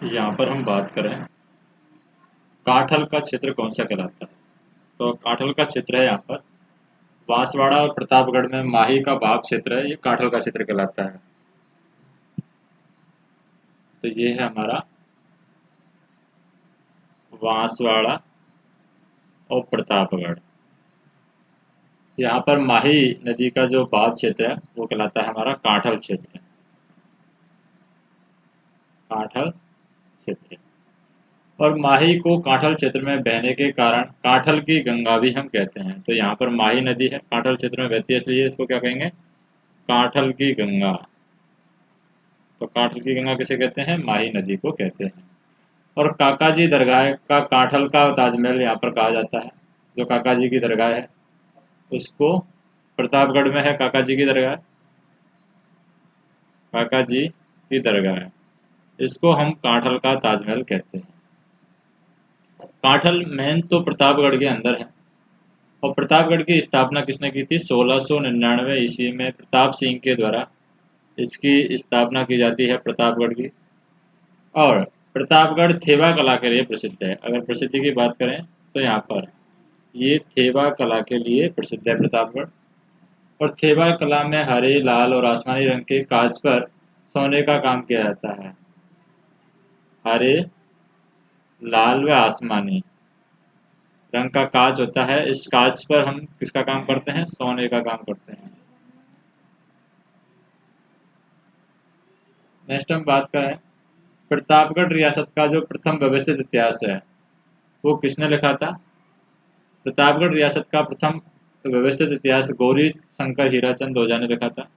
यहाँ पर हम बात करें काठल का क्षेत्र कौन सा कहलाता है। तो काठल का क्षेत्र है यहाँ पर बांसवाड़ा और प्रतापगढ़ में माही का भाग क्षेत्र है, ये काठल का क्षेत्र कहलाता है। तो ये है हमारा बांसवाड़ा और प्रतापगढ़। यहाँ पर माही नदी का जो भाग क्षेत्र है वो कहलाता है हमारा काठल क्षेत्र। काठल क्षेत्र और माही को काठल क्षेत्र में बहने के कारण काठल की गंगा भी हम कहते हैं। तो यहाँ पर माही नदी है, काठल क्षेत्र में बहती है, इसलिए इसको क्या कहेंगे, काठल की गंगा। तो काठल की गंगा किसे कहते हैं, माही नदी को कहते हैं। और काका जी दरगाह का काठल का ताजमहल यहाँ पर कहा जाता है। जो काका जी की दरगाह है उसको प्रतापगढ़ में है, काका जी की दरगाह, काका जी की दरगाह है, इसको हम काठल का ताजमहल कहते हैं। काठल मेन तो प्रतापगढ़ के अंदर है। और प्रतापगढ़ की स्थापना किसने की थी, 1699 ईस्वी में प्रताप सिंह के द्वारा इसकी स्थापना की जाती है प्रतापगढ़ की। और प्रतापगढ़ थेवा कला के लिए प्रसिद्ध है। अगर प्रसिद्धि की बात करें तो यहाँ पर ये थेवा कला के लिए प्रसिद्ध है प्रतापगढ़। और थेवा कला में हरे, लाल और आसमानी रंग के कांच पर सोने का काम किया जाता है। हरे, लाल व आसमानी रंग का कांच होता है, इस कांच पर हम किसका काम करते हैं, सोने का काम करते हैं। नेक्स्ट हम बात करें प्रतापगढ़ रियासत का जो प्रथम व्यवस्थित इतिहास है वो किसने लिखा था। प्रतापगढ़ रियासत का प्रथम व्यवस्थित इतिहास गौरी शंकर हीराचंद ओझा ने लिखा था।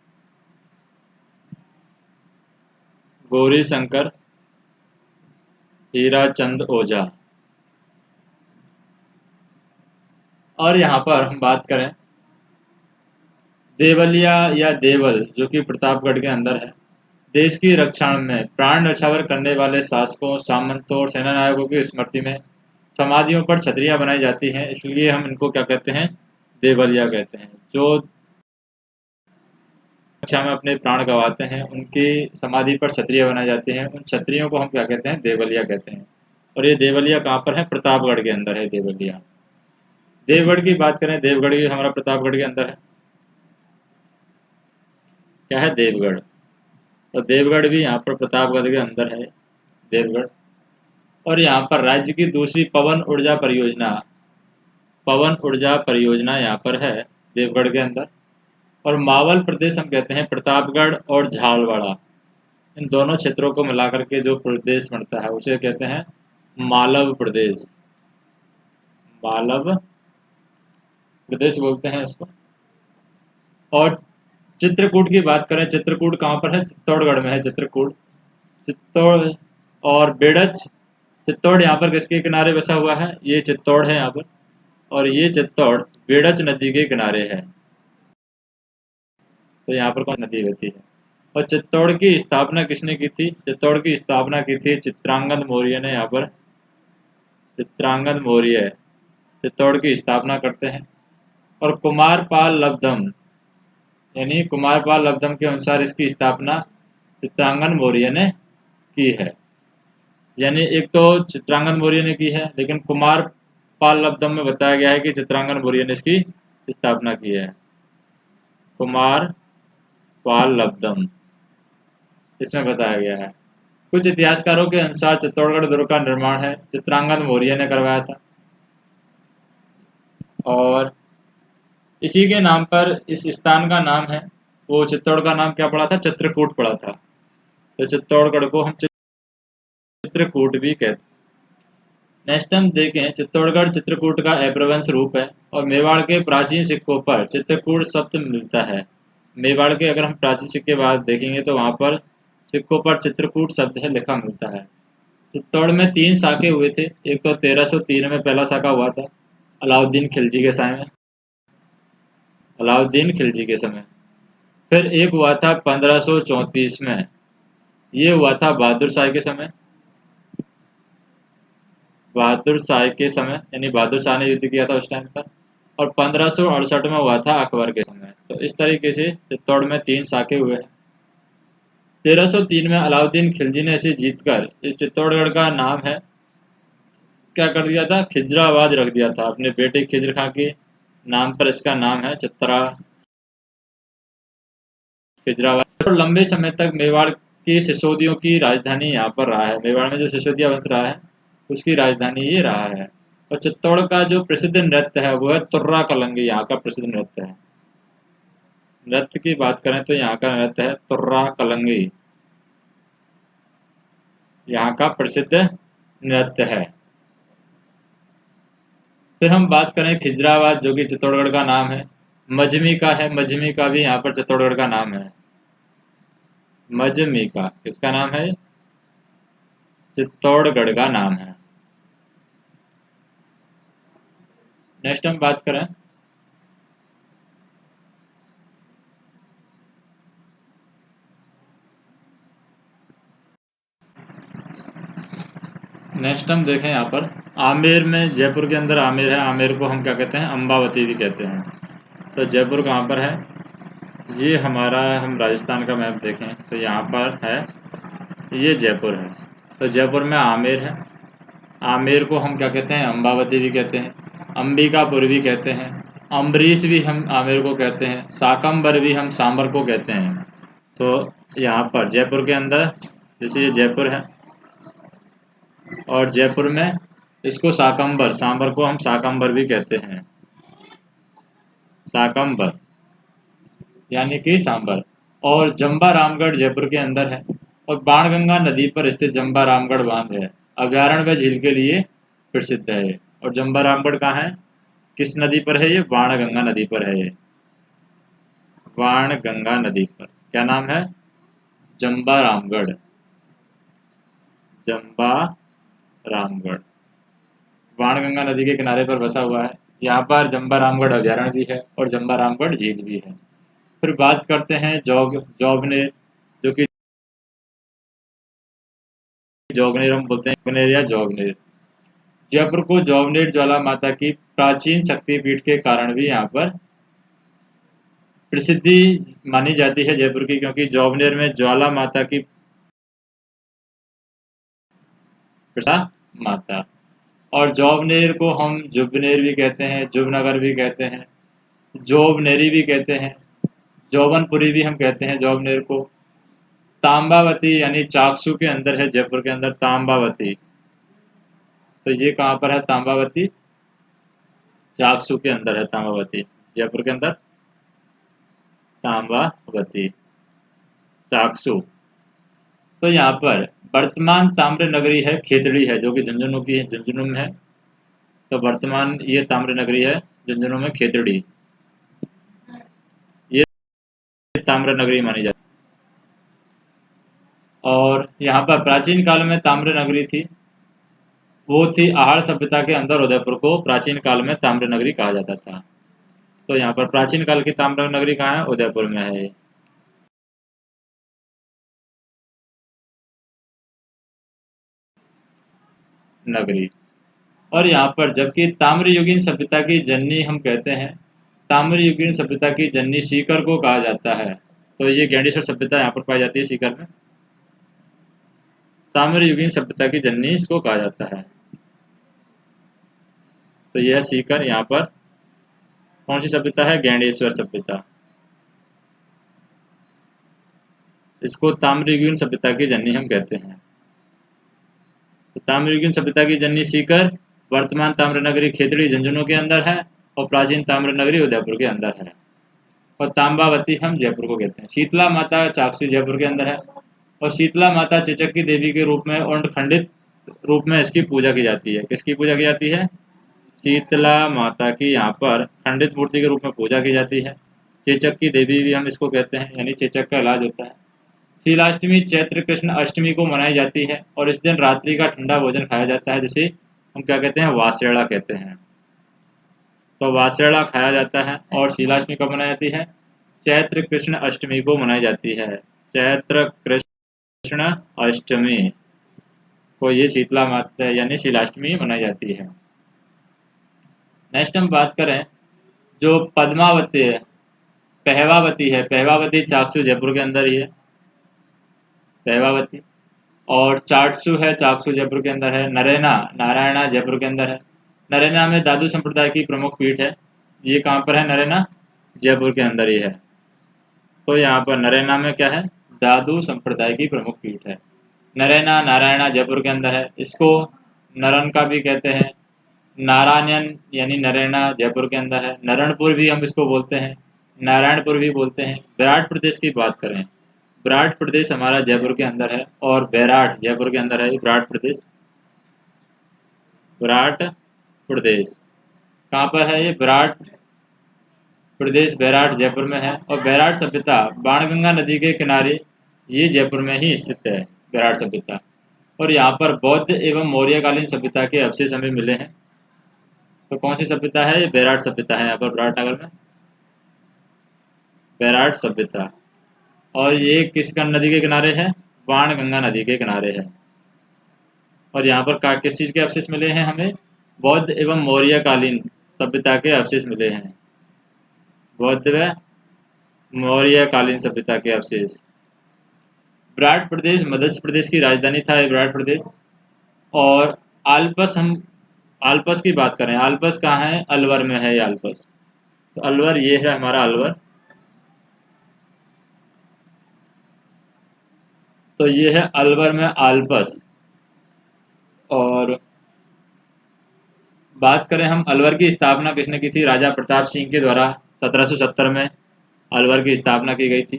गौरी शंकर हीराचंद ओझा। और यहाँ पर हम बात करें देवलिया या देवल जो कि प्रतापगढ़ के अंदर है, देश की रक्षा में प्राण न्यौछावर करने वाले शासकों, सामंतों और सेना नायकों की स्मृति में समाधियों पर छतरियां बनाई जाती हैं, इसलिए हम इनको क्या कहते हैं, देवलिया कहते हैं। जो रक्षा में अपने प्राण गंवाते हैं उनकी समाधि पर छतरियां बनाई जाती हैं, उन छतरियों को हम क्या कहते हैं, देवलिया कहते हैं। और ये देवलिया कहाँ पर है, प्रतापगढ़ के अंदर है देवलिया। देवगढ़ की बात करें, देवगढ़ भी हमारा प्रतापगढ़ के अंदर है। क्या है, देवगढ़। तो देवगढ़ भी यहाँ पर प्रतापगढ़ के अंदर है, देवगढ़। और यहाँ पर राज्य की दूसरी पवन ऊर्जा परियोजना यहाँ पर है देवगढ़ के अंदर। और मावल प्रदेश हम कहते हैं प्रतापगढ़ और झालवाड़ा, इन दोनों क्षेत्रों को मिलाकर के जो प्रदेश बनता है उसे कहते हैं मालव प्रदेश। मालव प्रदेश बोलते हैं इसको। और चित्रकूट की बात करें, चित्रकूट कहाँ पर है, चित्तौड़गढ़ में है चित्रकूट। चित्तौड़ और बेड़च, चित्तौड़ यहाँ पर किसके किनारे बसा हुआ है, ये चित्तौड़ है यहाँ पर। और ये चित्तौड़ बेड़च नदी के किनारे है। तो यहाँ पर कौन नदी बहती है। और चित्तौड़ की स्थापना किसने की थी, चित्तौड़ की स्थापना की थी चित्रांगद मौर्य ने। यहाँ पर चित्रांगद मौर्य चित्तौड़ की स्थापना करते हैं। और कुमारपाल लब्धम यानी कुमारपाल लब्धम के अनुसार इसकी स्थापना चित्रांगद मौर्य ने की है। यानी एक तो चित्रांगद मौर्य ने की है, लेकिन कुमारपाल लब्धम में बताया गया है कि चित्रांगद मौर्य ने इसकी स्थापना की है। कुमारपाल लब्धम इसमें बताया गया है। कुछ इतिहासकारों के अनुसार चित्तौड़गढ़ दुर्ग का निर्माण है चित्रांगद मौर्य ने करवाया था। और इसी के नाम पर इस स्थान का नाम है, वो चित्तौड़ का नाम क्या पड़ा था, चित्रकूट पड़ा था। तो चित्तौड़गढ़ को हम चित्रकूट भी कहते हैं। नेक्स्ट हम देखें, चित्तौड़गढ़ चित्रकूट का अपभ्रंश रूप है। और मेवाड़ के प्राचीन सिक्कों पर चित्रकूट शब्द मिलता है। मेवाड़ के अगर हम प्राचीन सिक्के बाद देखेंगे तो वहाँ पर सिक्कों पर चित्रकूट शब्द है लिखा मिलता है। चित्तौड़ में 3 साके हुए थे। एक तो 1303 में पहला साका हुआ था अलाउद्दीन खिलजी के समय, अलाउद्दीन खिलजी के समय। फिर एक हुआ था 1534 में, ये हुआ था बहादुर शाह के समय। बहादुर शाह के समय यानी बहादुर शाह ने युद्ध किया था उस टाइम पर। और 1568 में हुआ था अकबर के समय। तो इस तरीके से चित्तौड़ में 3 साके हुए हैं। 1303 में अलाउद्दीन खिलजी ने इसे जीतकर इस चित्तौड़गढ़ का नाम है क्या कर दिया था, खिजराबाद रख दिया था। अपने बेटे खिजर खां के नाम पर इसका नाम है चित्रा खिजराबाद। और लंबे समय तक मेवाड़ की सिसोदियों की राजधानी यहाँ पर रहा है। मेवाड़ में जो सिसोदिया वंश रहा है उसकी राजधानी ये रहा है। और चित्तौड़ का जो प्रसिद्ध नृत्य है वो है तुर्रा कलंगी, यहाँ का प्रसिद्ध नृत्य है। नृत्य की बात करें तो यहाँ का नृत्य है तुर्रा कलंगी, यहाँ का प्रसिद्ध नृत्य है। फिर हम बात करें खिजराबाद जो कि चित्तौड़गढ़ का नाम है। मजमी का है, मजमी का भी यहाँ पर चित्तौड़गढ़ का नाम है। मजमी का किसका नाम है, चित्तौड़गढ़ का नाम है। नेक्स्ट हम बात करें नेक्स्ट हम देखें यहाँ पर आमेर में, जयपुर के अंदर आमेर है। आमेर को हम क्या कहते हैं, अम्बावती भी कहते हैं। तो जयपुर कहाँ पर है, ये हमारा, हम राजस्थान का मैप देखें तो यहाँ पर है, ये जयपुर है। तो जयपुर में आमेर है। आमेर को हम क्या कहते हैं, अम्बावती भी कहते हैं, अंबिकापुर भी कहते हैं, अम्बरीश भी हम आमेर को कहते हैं, साकम्बर भी हम सांबर को कहते हैं। तो यहाँ पर जयपुर के अंदर जैसे ये जयपुर है और जयपुर में इसको साकम्बर, सांबर को हम साकम्बर भी कहते हैं, साकम्बर यानी कि सांबर। और जंबा रामगढ़ जयपुर के अंदर है और बाणगंगा नदी पर स्थित जंबा रामगढ़ बांध है, अभ्यारण्य व झील के लिए प्रसिद्ध है। और जंबा रामगढ़ कहाँ है, किस नदी पर है, ये बाणगंगा नदी पर है। ये बाणगंगा नदी पर क्या नाम है, जंबा रामगढ़, जंबा रामगढ़ बाणगंगा नदी के किनारे पर बसा हुआ है। यहाँ पर जंबा रामगढ़ अभ्यारण्य भी है और जंबा रामगढ़ झील भी है। फिर बात करते हैं जौगनेर, जो कि जौगनेर हम बोलते हैं, जौगनेर या जौगनेर। जयपुर को जौगनेर ज्वाला माता की प्राचीन शक्तिपीठ के कारण भी यहाँ पर प्रसिद्धि मानी जाती है जयपुर की, क्योंकि जौगनेर में ज्वाला माता की माता। और जौबनेर को हम जुबनेर भी कहते हैं, जुबनगर भी कहते हैं, जोबनेरी भी कहते हैं, जौबनपुरी भी हम कहते हैं जौबनेर को। तांबावती यानी चाकसू के अंदर है, जयपुर के अंदर तांबावती। तो ये कहाँ पर है तांबावती, चाकसू के अंदर है तांबावती, जयपुर के अंदर तांबावती, चाकसू। तो यहाँ पर वर्तमान ताम्र नगरी है खेतड़ी है, जो कि झुंझुनू की है, झुंझुनू में है। तो वर्तमान ये ताम्र नगरी है झुंझुनू में खेतड़ी, ये ताम्र नगरी मानी जाती है। और यहाँ पर प्राचीन काल में ताम्र नगरी थी, वो थी आहड़ सभ्यता के अंदर। उदयपुर को प्राचीन काल में ताम्र नगरी कहा जाता था। तो यहाँ पर प्राचीन काल की ताम्र नगरी कहाँ है, उदयपुर में है ये। नगरी। और यहाँ पर जबकि ताम्रयुगीन सभ्यता की जननी हम कहते हैं, ताम्रयुगीन सभ्यता की जननी सीकर को कहा जाता है। तो ये गैंडेश्वर सभ्यता यहाँ पर पाई जाती है सीकर में, ताम्रयुगीन सभ्यता की जननी इसको कहा जाता है। तो यह सीकर यहाँ पर कौन सी सभ्यता है, गैंडेश्वर सभ्यता, इसको ताम्रयुगीन सभ्यता की जननी हम कहते हैं। तो ताम्रयुगीन सभ्यता की जननी सीकर, वर्तमान ताम्र नगरी खेतड़ी झुंझुनू के अंदर है और प्राचीन ताम्र नगरी उदयपुर के अंदर है। और तांबावती हम जयपुर को कहते हैं। शीतला माता चाकसी जयपुर के अंदर है और शीतला माता चेचक की देवी के रूप में और खंडित रूप में इसकी पूजा की जाती है। किसकी पूजा की जाती है, शीतला माता की यहाँ पर खंडित मूर्ति के रूप में पूजा की जाती है। चेचक की देवी भी हम इसको कहते हैं, यानी चेचक का इलाज होता है। शीलाष्टमी चैत्र कृष्ण अष्टमी को मनाई जाती है और इस दिन रात्रि का ठंडा भोजन खाया जाता है, जिसे हम क्या कहते हैं, वासेड़ा कहते हैं। तो वासेड़ा खाया जाता है। और शीलाष्टमी कब मनाई जाती है, चैत्र कृष्ण अष्टमी को मनाई जाती है। चैत्र कृष्ण अष्टमी को ये शीतला माता यानी शीलाष्टमी मनाई जाती है। नेक्स्ट हम बात करें जो पद्मावती है, पहवावती है, पहवावती चाकसू जयपुर के अंदर ही है। वैवावती। और चाटसू है, चाकसू जयपुर के अंदर है। नरैना, नारायणा जयपुर के अंदर है। नरैना में दादू संप्रदाय की प्रमुख पीठ है। ये कहाँ पर है नरैना? जयपुर के अंदर ही है। तो यहाँ पर नरैना में क्या है? दादू संप्रदाय की प्रमुख पीठ है। नरैना, नारायणा जयपुर के अंदर है। इसको नरन का भी कहते हैं। नारायण यानी नरैना जयपुर के अंदर है। नरणपुर भी हम इसको बोलते हैं, नारायणपुर भी बोलते हैं। विराट प्रदेश की बात करें, विराट प्रदेश हमारा जयपुर के अंदर है और बैराठ जयपुर के अंदर है। विराट प्रदेश, विराट प्रदेश कहाँ पर है? ये विराट प्रदेश बैराठ जयपुर में है। और बैराठ सभ्यता बाणगंगा नदी के किनारे ये जयपुर में ही स्थित है, बैराठ सभ्यता। और यहाँ पर बौद्ध एवं मौर्यकालीन सभ्यता के अवशेष हमें मिले हैं। तो कौन सी सभ्यता है? ये बैराठ सभ्यता है यहाँ पर विराटनगर में, बैराठ सभ्यता। और ये किस नदी के किनारे है? बाणगंगा नदी के किनारे है। और यहाँ पर किस चीज़ के अवशेष मिले हैं हमें? बौद्ध एवं मौर्यकालीन सभ्यता के अवशेष मिले हैं, बौद्ध व मौर्यकालीन सभ्यता के अवशेष। विराट प्रदेश मध्य प्रदेश की राजधानी था, ये विराट प्रदेश। और आलपस, हम आलपस की बात करें, आलपस कहाँ है? अलवर में है ये आलपस। तो अलवर ये है हमारा अलवर। तो ये है अलवर में आलपस। और बात करें हम अलवर की स्थापना किसने की थी? राजा प्रताप सिंह के द्वारा 1770 में अलवर की स्थापना की गई थी।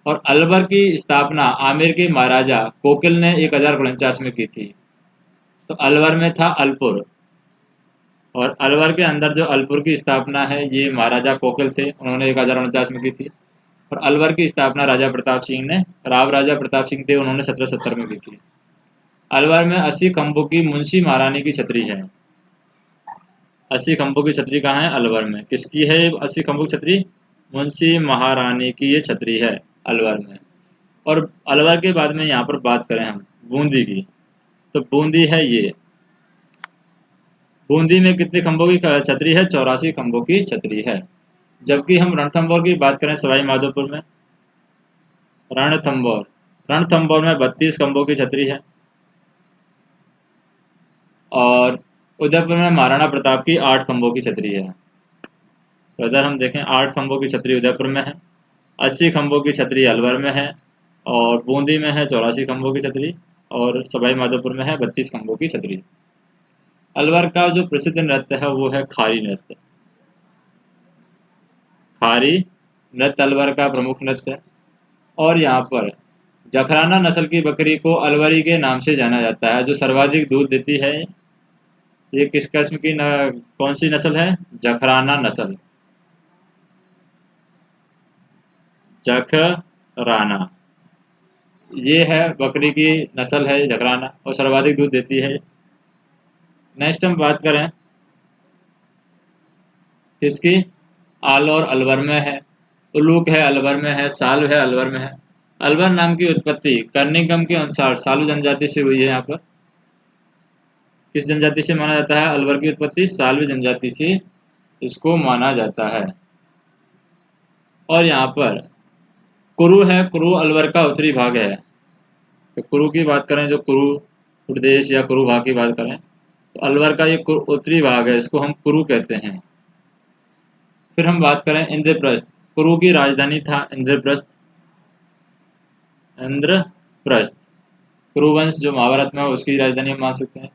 और अलवर की स्थापना आमेर के महाराजा कोकिल ने 1049 में की थी। तो अलवर में था अलपुर, और अलवर के अंदर जो अलपुर की स्थापना है ये महाराजा कोकिल थे, उन्होंने 1049 में की थी। और अलवर की स्थापना राजा प्रताप सिंह ने, राव राजा प्रताप सिंह थे, उन्होंने 1770 में की थी। अलवर में 80 खंभों की मुंशी महारानी की छतरी है। 80 खंभों की छतरी कहाँ है? अलवर में। किसकी है 80 खंभों की छतरी? मुंशी महारानी की ये छतरी है अलवर में। और अलवर के बाद में यहाँ पर बात करें हम बूंदी की, तो बूंदी है ये। बूंदी में कितने खंभों की छतरी है? 84 खंभों की छतरी है। जबकि हम रणथंभौर की बात करें सवाई माधोपुर में, रणथंभौर, रणथंभौर में 32 खंभों की छतरी है। और उदयपुर में महाराणा प्रताप की 8 खंभों की छतरी है। तो इधर हम देखें 8 खंभों की छतरी उदयपुर में है, 80 खंभों की छतरी अलवर में है, और बूंदी में है 84 खंभों की छतरी, और सवाई माधोपुर में है 32 खंभों की छतरी। अलवर का जो प्रसिद्ध नृत्य है वो है खारी नृत्य। खारी नृत्य अलवर का प्रमुख नृत्य है। और यहाँ पर जखराना नस्ल की बकरी को अलवरी के नाम से जाना जाता है, जो सर्वाधिक दूध देती है। ये किस किस्म की कौन सी नस्ल है? जखराना नस्ल, जखराना ये है बकरी की नस्ल है जखराना, और सर्वाधिक दूध देती है। नेक्स्ट हम बात करें किसकी? आलौर अलवर में है, उलूक है अलवर में है, साल्व है अलवर में है। अलवर नाम की उत्पत्ति कर्निगम के अनुसार सालू जनजाति से हुई है। यहाँ पर किस जनजाति से माना जाता है? अलवर की उत्पत्ति साल्व जनजाति से इसको माना जाता है। और यहाँ पर कुरु है, कुरु अलवर का उत्तरी भाग है। तो कुरु की बात करें, जो कुरु प्रदेश या कुरु भाग की बात करें, तो अलवर का ये उत्तरी भाग है, इसको हम कुरु कहते हैं। फिर हम बात करें इंद्रप्रस्थ, कुरु की राजधानी था इंद्रप्रस्थ, इंद्रप्रस्थ। कुरुवंश जो महाभारत में है उसकी राजधानी हम मान सकते हैं।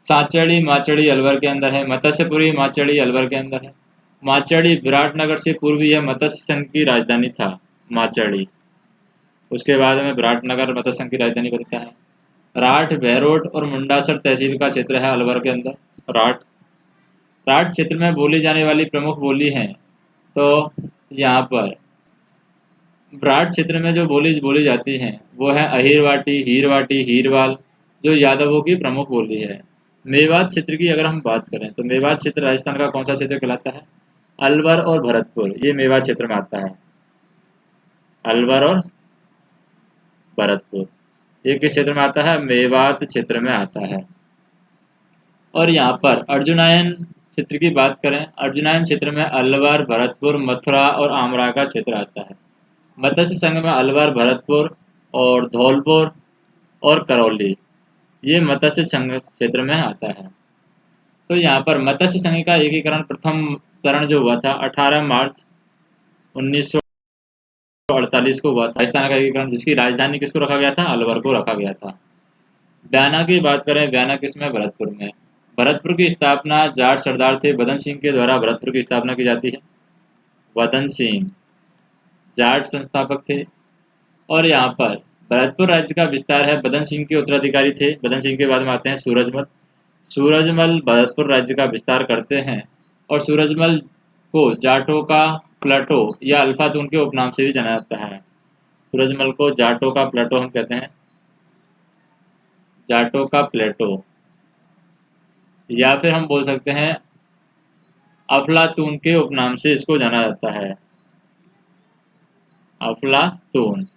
सांचड़ी माचड़ी अलवर के अंदर है, मत्स्यपुरी माचड़ी अलवर के अंदर है। माचड़ी विराटनगर से पूर्व यह मत्स्य संघ की राजधानी था, माचड़ी। उसके बाद में विराटनगर मत्स्य संघ की राजधानी बनता है। राठ, बहरोट और मुंडासर तहसील का क्षेत्र है अलवर के अंदर। राठ, राठ क्षेत्र में बोली जाने वाली प्रमुख बोली हैं, तो यहाँ पर राठ क्षेत्र में जो बोली बोली जाती हैं वो है अहीरवाटी, हीरवाटी, हीरवाल, जो यादवों की प्रमुख बोली है। मेवात क्षेत्र की अगर हम बात करें तो मेवात क्षेत्र राजस्थान का कौन सा क्षेत्र कहलाता है? अलवर और भरतपुर, ये मेवात क्षेत्र में आता है। अलवर और भरतपुर ये किस क्षेत्र में आता है? मेवात क्षेत्र में आता है। और यहाँ पर अर्जुनायन क्षेत्र की बात करें, अर्जुनायन क्षेत्र में अलवर, भरतपुर, मथुरा और आमरा का क्षेत्र आता है। मत्स्य संघ में अलवर, भरतपुर और धौलपुर और करौली ये मत्स्य संघ क्षेत्र में आता है। तो यहाँ पर मत्स्य संघ का एकीकरण प्रथम चरण जो हुआ था 18 मार्च 1948 को हुआ था। राजस्थान का एकीकरण, जिसकी राजधानी किसको रखा गया था? अलवर को रखा गया था। बयाना की बात करें, बयाना किसमें? भरतपुर में। भरतपुर की स्थापना जाट सरदार थे बदन सिंह के द्वारा भरतपुर की स्थापना की जाती है। बदन सिंह जाट संस्थापक थे। और यहाँ पर भरतपुर राज्य का विस्तार है, बदन सिंह के उत्तराधिकारी थे। बदन सिंह के बाद में आते हैं सूरजमल। सूरजमल भरतपुर राज्य का विस्तार करते हैं और सूरजमल को जाटों का प्लेटो या अल्फातून के उपनाम से भी जाना जाता है। सूरजमल को जाटों का प्लेटो हम कहते हैं, जाटों का प्लेटो, या फिर हम बोल सकते हैं अफलातून के उपनाम से इसको जाना जाता है, अफलातून।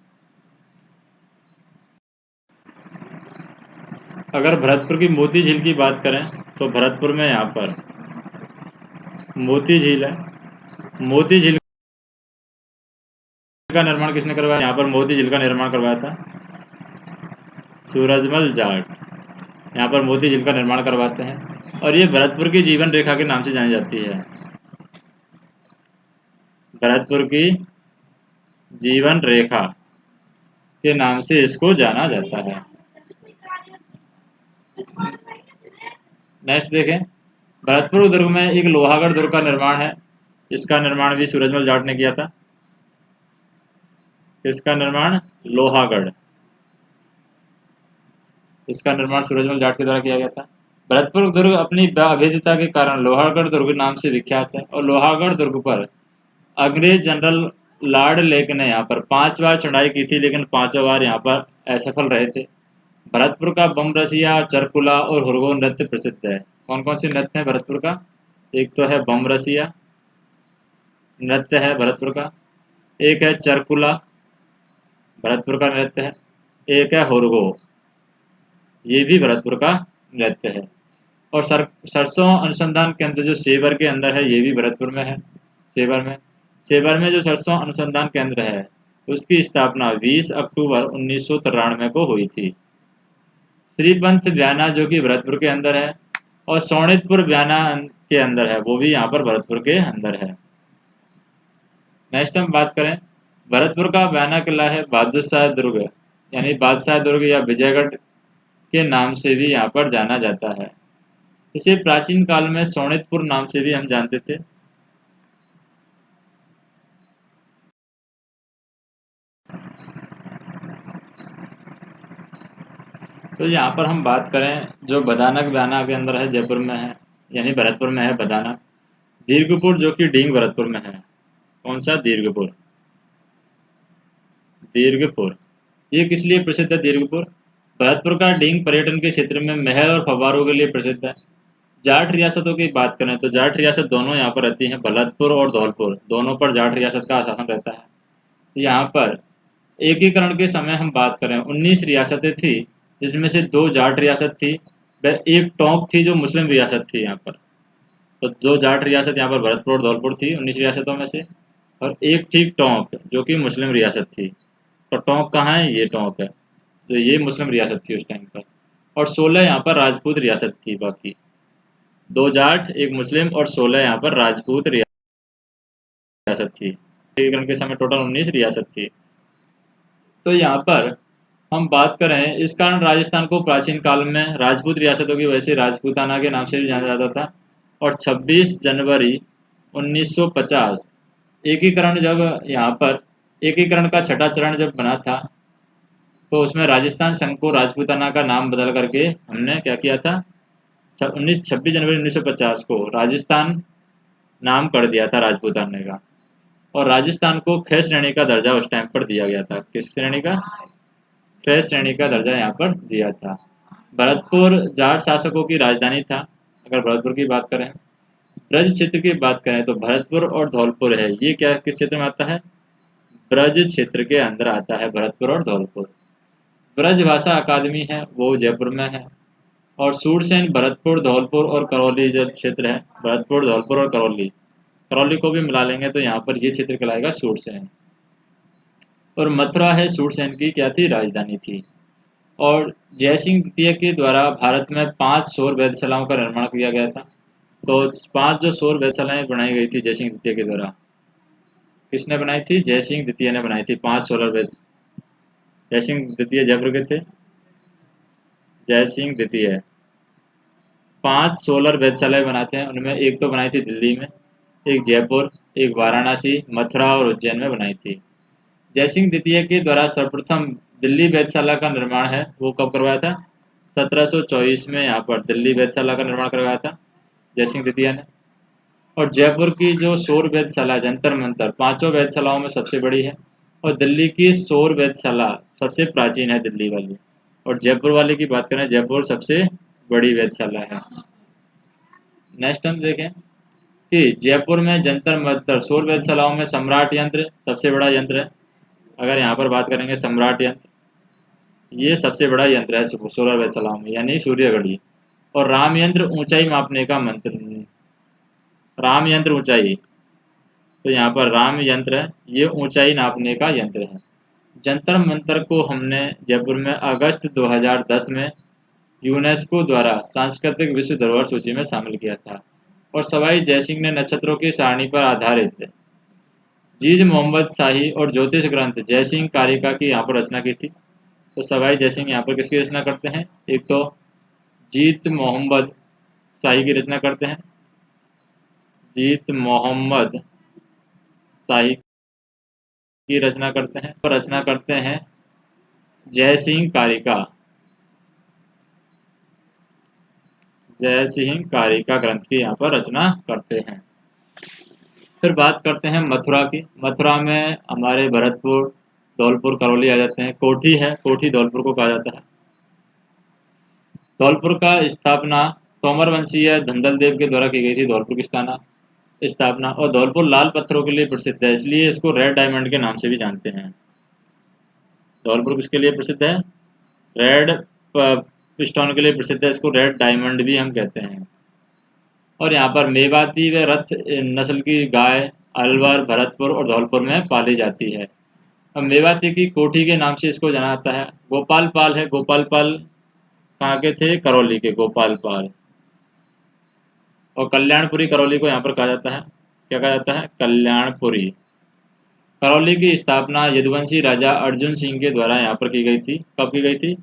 अगर भरतपुर की मोती झील की बात करें तो भरतपुर में यहाँ पर मोती झील है। मोती झील का निर्माण किसने करवाया? यहाँ पर मोती झील का निर्माण करवाया था सूरजमल जाट। यहाँ पर मोती झील का निर्माण करवाते हैं और ये भरतपुर की जीवन रेखा के नाम से जानी जाती है। भरतपुर की जीवन रेखा के नाम से इसको जाना जाता है। नेक्स्ट देखें, भरतपुर दुर्ग में एक लोहागढ़ दुर्ग का निर्माण है। इसका निर्माण भी सूरजमल जाट ने किया था। इसका निर्माण लोहागढ़, इसका निर्माण सूरजमल जाट के द्वारा किया गया था। भरतपुर दुर्ग अपनी अभेद्यता के कारण लोहागढ़ दुर्ग नाम से विख्यात है और लोहागढ़ दुर्ग पर अंग्रेज जनरल लॉर्ड लेक ने यहाँ पर 5 बार चढ़ाई की थी, लेकिन 5 बार यहाँ पर असफल रहे थे। भरतपुर का बमरसिया, चरकुला और हुरगो नृत्य प्रसिद्ध है। कौन कौन से नृत्य हैं भरतपुर का? एक तो है बमरसिया नृत्य है भरतपुर का, एक है चरकुला भरतपुर का नृत्य है, एक है हुरगो, ये भी भरतपुर का नृत्य है। और सरसों अनुसंधान केंद्र जो सेवर के अंदर है, ये भी भरतपुर में है। सेवर में जो सरसों अनुसंधान केंद्र है उसकी स्थापना 20 अक्टूबर 1993 को हुई थी। श्रीपंथ बयाना जो कि भरतपुर के अंदर है और सोनितपुर बयाना के अंदर है, वो भी यहाँ पर भरतपुर के अंदर है। नेक्स्ट हम बात करें, भरतपुर का बयाना किला है बहादुर शाह दुर्ग, यानी बादशाह दुर्ग या विजयगढ़ के नाम से भी यहाँ पर जाना जाता है। इसे प्राचीन काल में सोनितपुर नाम से भी हम जानते थे। तो यहाँ पर हम बात करें जो बदानक बयाना के अंदर है, जयपुर में है, यानी भरतपुर में है बदानक। दीर्घपुर जो कि डींग भरतपुर में है। कौन सा? दीर्घपुर। दीर्घपुर ये किस लिए प्रसिद्ध है? दीर्घपुर भरतपुर का डींग पर्यटन के क्षेत्र में महल और फव्वारों के लिए प्रसिद्ध है। जाट रियासतों की बात करें तो जाट रियासत दोनों यहाँ पर रहती हैं, भरतपुर और धौलपुर दोनों पर जाट रियासत का शासन रहता है। यहाँ पर एकीकरण के समय हम बात करें 19 रियासतें थी, जिसमें से 2 जाट रियासत थी व एक टोंक थी जो मुस्लिम रियासत थी यहाँ पर। तो 2 जाट रियासत यहाँ पर भरतपुर और धौलपुर थी 19 रियासतों में से, और एक थी टोंक जो कि मुस्लिम रियासत थी। तो टोंक कहाँ है? ये टोंक है, तो ये मुस्लिम रियासत थी उस टाइम पर। और 16 यहाँ पर राजपूत रियासत थी। बाकी 2 जाट, एक मुस्लिम और 16 यहाँ पर राजपूत रियासत थी। एकीकरण के समय टोटल 19 रियासत थी। तो यहाँ पर हम बात करें, इस कारण राजस्थान को प्राचीन काल में राजपूत रियासतों की वजह से राजपूताना के नाम से भी जाना जाता था। और 26 जनवरी 1950 एकीकरण जब यहाँ पर एकीकरण का छठा चरण जब बना था, तो उसमें राजस्थान संघ को राजपूताना का नाम बदल करके हमने क्या किया था? 26 जनवरी 1950 को राजस्थान नाम कर दिया था राजपूताना का, और राजस्थान को ख श्रेणी का दर्जा उस टाइम पर दिया गया था। किस श्रेणी का? ख श्रेणी का दर्जा यहाँ पर दिया था। भरतपुर जाट शासकों की राजधानी था। अगर भरतपुर की बात करें, ब्रज क्षेत्र की बात करें तो भरतपुर और धौलपुर है, ये क्या किस क्षेत्र में आता है? ब्रज क्षेत्र के अंदर आता है भरतपुर और धौलपुर। ब्रज भाषा अकादमी है वो जयपुर में है। और सूरसेन भरतपुर, धौलपुर और करौली जो क्षेत्र है, भरतपुर, धौलपुर और करौली, करौली को भी मिला लेंगे तो यहाँ पर ये क्षेत्र कहलाएगा सूरसेन। और मथुरा है सूरसेन की क्या थी, राजधानी थी। और जयसिंह द्वितीय के द्वारा भारत में 5 सौर वेधशालाओं का निर्माण किया गया था। तो 5 जो सौर वेधशालाएं बनाई गई थी जयसिंह द्वितीय के द्वारा, किसने बनाई थी, जयसिंह द्वितीय ने बनाई थी 5 सोलर वेध। जयसिंह द्वितीय जयपुर के थे, जयसिंह द्वितीय 5 सोलर वेधशालाएं बनाते हैं। उनमें एक तो बनाई थी दिल्ली में, एक जयपुर, एक वाराणसी, मथुरा और उज्जैन में बनाई थी। जयसिंह द्वितीय के द्वारा सर्वप्रथम दिल्ली वेधशाला का निर्माण है वो कब करवाया था, 1724 में यहाँ पर दिल्ली वेधशाला का निर्माण करवाया था जयसिंह द्वितीय ने। और जयपुर की जो सौर वेधशाला जंतर मंतर 5 वेधशालाओं में सबसे बड़ी है, और दिल्ली की सौर वेधशाला सबसे प्राचीन है दिल्ली वाली। और जयपुर वाले की बात करें, जयपुर सबसे बड़ी वेधशाला है। नेक्स्ट हम देखें कि जयपुर में जंतर मंतर सौर वेधशालाओं में सम्राट यंत्र सबसे बड़ा यंत्र है। अगर यहाँ पर बात करेंगे सम्राट यंत्र, ये सबसे बड़ा यंत्र है सोलर वेधशालाओं में, यानी सूर्य घड़ी। और राम यंत्र ऊंचाई मापने का मंत्र, राम यंत्र ऊंचाई, तो यहाँ पर राम यंत्र है, ये ऊंचाई नापने का यंत्र है। जंतर मंतर को हमने जयपुर में अगस्त 2010 में यूनेस्को द्वारा सांस्कृतिक विश्व धरोहर सूची में शामिल किया था। और सवाई जयसिंह ने नक्षत्रों की सारणी पर आधारित जीज मोहम्मद शाही और ज्योतिष ग्रंथ जयसिंह कारिका की यहाँ पर रचना की थी। तो सवाई जयसिंह यहाँ पर किसकी रचना करते हैं, एक तो जीत मोहम्मद शाही की रचना करते हैं, जीत मोहम्मद शाही की रचना करते हैं, और रचना करते हैं जयसिंह कारिका, जयसिंह कारिका ग्रंथ की यहाँ पर रचना करते हैं। फिर बात करते हैं मथुरा की। मथुरा में हमारे भरतपुर, धौलपुर, करौली आ जाते हैं। कोठी है, कोठी धौलपुर को कहा जाता है। धौलपुर का स्थापना तोमर वंशीय धंधल देव के द्वारा की गई थी, धौलपुर की स्थापना। और धौलपुर लाल पत्थरों के लिए प्रसिद्ध है, इसलिए इसको रेड डायमंड के नाम से भी जानते हैं। धौलपुर किसके लिए प्रसिद्ध है, रेड स्टोन के लिए प्रसिद्ध है, इसको रेड डायमंड भी हम कहते हैं। और यहाँ पर मेवाती व रथ नस्ल की गाय अलवर, भरतपुर और धौलपुर में पाली जाती है। अब मेवाती की कोठी के नाम से इसको जाना जाता है। गोपाल पाल है, गोपाल पाल कहाँ के थे, करौली के गोपाल पाल। और कल्याणपुरी करौली को यहाँ पर कहा जाता है, क्या कहा जाता है, कल्याणपुरी। करौली की स्थापना यदुवंशी राजा अर्जुन सिंह के द्वारा यहाँ पर की गई थी। कब की गई थी,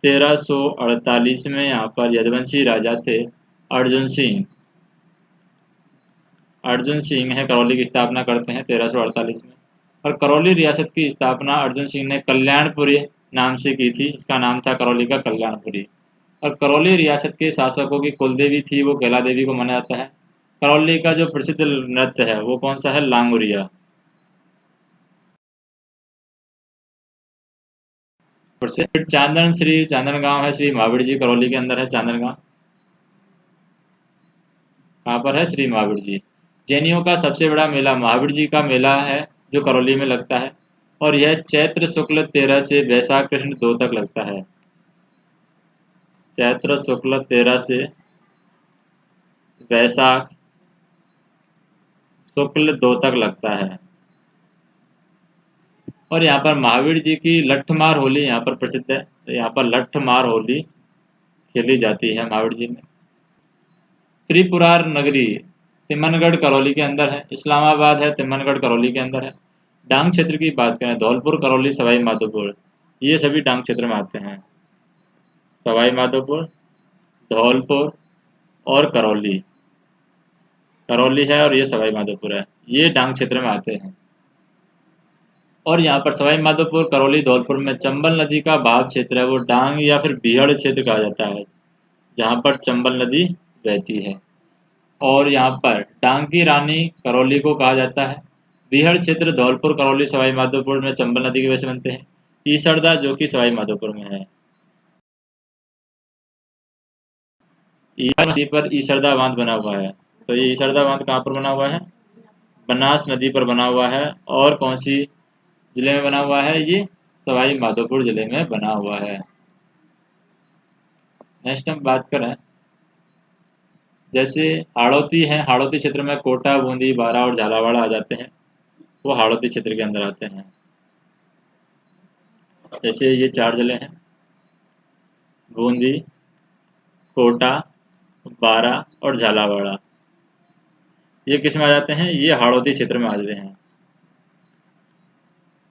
1348 में यहाँ पर यदुवंशी राजा थे अर्जुन सिंह। अर्जुन सिंह है करौली की स्थापना करते हैं 1348 में। और करौली रियासत की स्थापना अर्जुन सिंह ने कल्याणपुरी नाम से की थी, इसका नाम था करौली का कल्याणपुरी। और करौली रियासत के शासकों की कुलदेवी थी वो कैला देवी को माना जाता है। करौली का जो प्रसिद्ध नृत्य है वो कौन सा है, लांगुरिया। फिर चांदन श्री चांदनगांव है, श्री महावीर जी करौली के अंदर है चांदनगांव। कहाँ पर है, श्री महावीर जी। जैनियों का सबसे बड़ा मेला महावीर जी का मेला है जो करौली में लगता है, और यह चैत्र शुक्ल 13 से वैशाख कृष्ण 2 तक लगता है। चैत्र शुक्ल 13 से वैशाख शुक्ल 2 तक लगता है। और यहाँ पर महावीर जी की लठमार होली यहाँ पर प्रसिद्ध है, यहाँ पर लठमार होली खेली जाती है महावीर जी में। त्रिपुरार नगरी तिमनगढ़ करौली के अंदर है। इस्लामाबाद है, तिमनगढ़ करौली के अंदर है। डांग क्षेत्र की बात करें, धौलपुर, करौली, सवाई माधोपुर, ये सभी डांग क्षेत्र में आते हैं। सवाई माधोपुर, धौलपुर और करौली, करौली है और ये सवाई माधोपुर है, ये डांग क्षेत्र में आते हैं। और यहाँ पर सवाई माधोपुर, करौली, धौलपुर में चंबल नदी का बहाव क्षेत्र है वो डांग या फिर बीहड़ क्षेत्र कहा जाता है, जहाँ पर चंबल नदी बहती है। और यहाँ पर डांग की रानी करौली को कहा जाता है। बीहड़ क्षेत्र धौलपुर, करौली, सवाई माधोपुर में चंबल नदी की वजह से बनते हैं। ईसरदा जो कि सवाई माधोपुर में है, नदी पर ईसरदा बांध बना हुआ है। तो ये ईसरदा बांध कहाँ पर बना हुआ है, बनास नदी पर बना हुआ है। और कौन सी जिले में बना हुआ है, ये सवाई माधोपुर जिले में बना हुआ है। नेक्स्ट हम बात करें, जैसे हाड़ौती है, हाड़ौती क्षेत्र में कोटा, बूंदी, बारा और झालावाड़ आ जाते हैं, वो हाड़ौती क्षेत्र के अंदर आते हैं। जैसे ये 4 जिले हैं, बूंदी, कोटा, बारा और झालावाड़। ये किस में आ जाते हैं? ये हाड़ौती क्षेत्र में आ जाते हैं,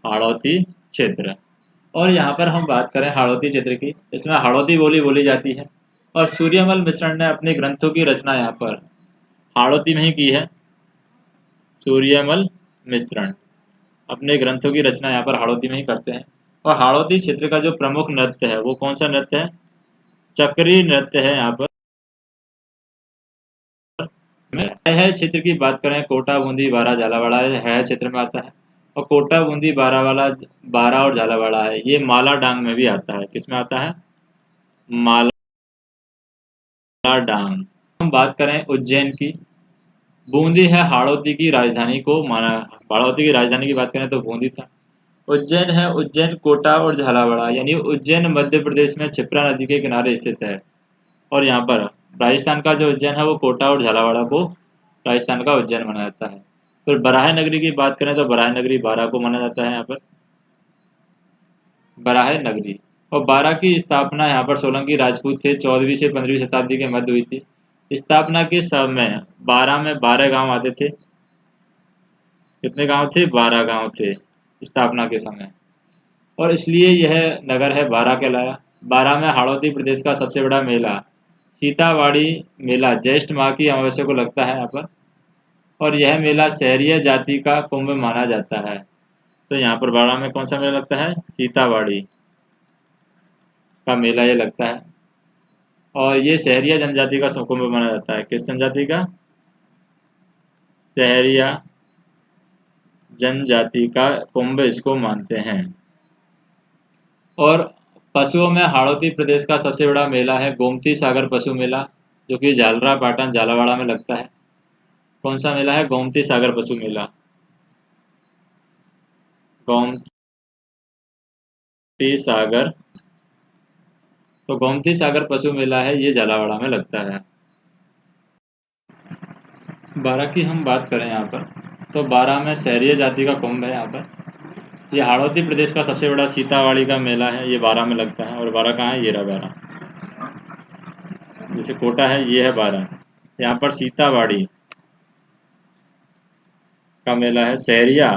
हाड़ौती क्षेत्र। और यहाँ पर हम बात करें हाड़ौती क्षेत्र की, इसमें हाड़ौती बोली बोली जाती है। और सूर्यमल मिश्रण ने अपने ग्रंथों की रचना यहाँ पर हाड़ौती में ही की है। सूर्यमल मिश्रण अपने ग्रंथों की रचना यहाँ पर हाड़ौती में ही करते हैं। और हाड़ौती क्षेत्र का जो प्रमुख नृत्य है वो कौन सा नृत्य है? चक्री नृत्य है। यहाँ पर है क्षेत्र की बात करें, कोटा, बूंदी, बारा, झालावाड़ है क्षेत्र में आता है। और कोटा, बूंदी, बारा वाला, बारा और झालावाड़ है, ये माला डांग में भी आता है। किसमें आता है? माला डांग। हम बात करें उज्जैन की, बूंदी है हाड़ौती की राजधानी को माना। हाड़ौती की राजधानी की बात करें तो बूंदी था। उज्जैन है, उज्जैन, कोटा और झालावाड़, यानी उज्जैन मध्य प्रदेश में क्षिप्रा नदी के किनारे स्थित है। और यहाँ पर राजस्थान का जो उज्जैन है वो कोटा और झालावाड़ को राजस्थान का उज्जैन माना जाता है। फिर बराह नगरी की बात करें तो बराह नगरी बारा को माना जाता है। यहाँ पर बराह नगरी और बारा की स्थापना यहाँ पर सोलंकी राजपूत थे, 14वीं से 15वीं शताब्दी के मध्य हुई थी। स्थापना के समय बारा में 12 गांव आते थे। कितने गांव थे? 12 गांव थे स्थापना के समय। और इसलिए यह नगर है बारा कहलाया। बारा में हाड़ौती प्रदेश का सबसे बड़ा मेला सीतावाड़ी मेला ज्येष्ठ माह की अमावस्या को लगता है यहाँ पर। और यह मेला सहरिया जाति का कुंभ माना जाता है। तो यहाँ पर बारा में कौन सा मेला लगता है? सीतावाड़ी का मेला ये लगता है। और ये सहरिया जनजाति का कुंभ माना जाता है। किस जनजाति का? सहरिया जनजाति का कुंभ इसको मानते हैं। और पशुओं में हाड़ौती प्रदेश का सबसे बड़ा मेला है गोमती सागर पशु मेला, जो कि झालरा पाटन झालावाड़ में लगता है। कौन सा मेला है? गोमती सागर पशु मेला। गोमती सागर, तो गोमती सागर पशु मेला है, ये झालावाड़ में लगता है। बारा की हम बात करें यहाँ पर, तो बारा में सहरिया जाति का कुंभ है। यहाँ पर ये हाड़ौती प्रदेश का सबसे बड़ा सीतावाड़ी का मेला है, ये बारा में लगता है। और बारा कहाँ है? ये रहा बारा। जैसे कोटा है, ये है बारा। यहाँ पर सीतावाड़ी का मेला है। सहरिया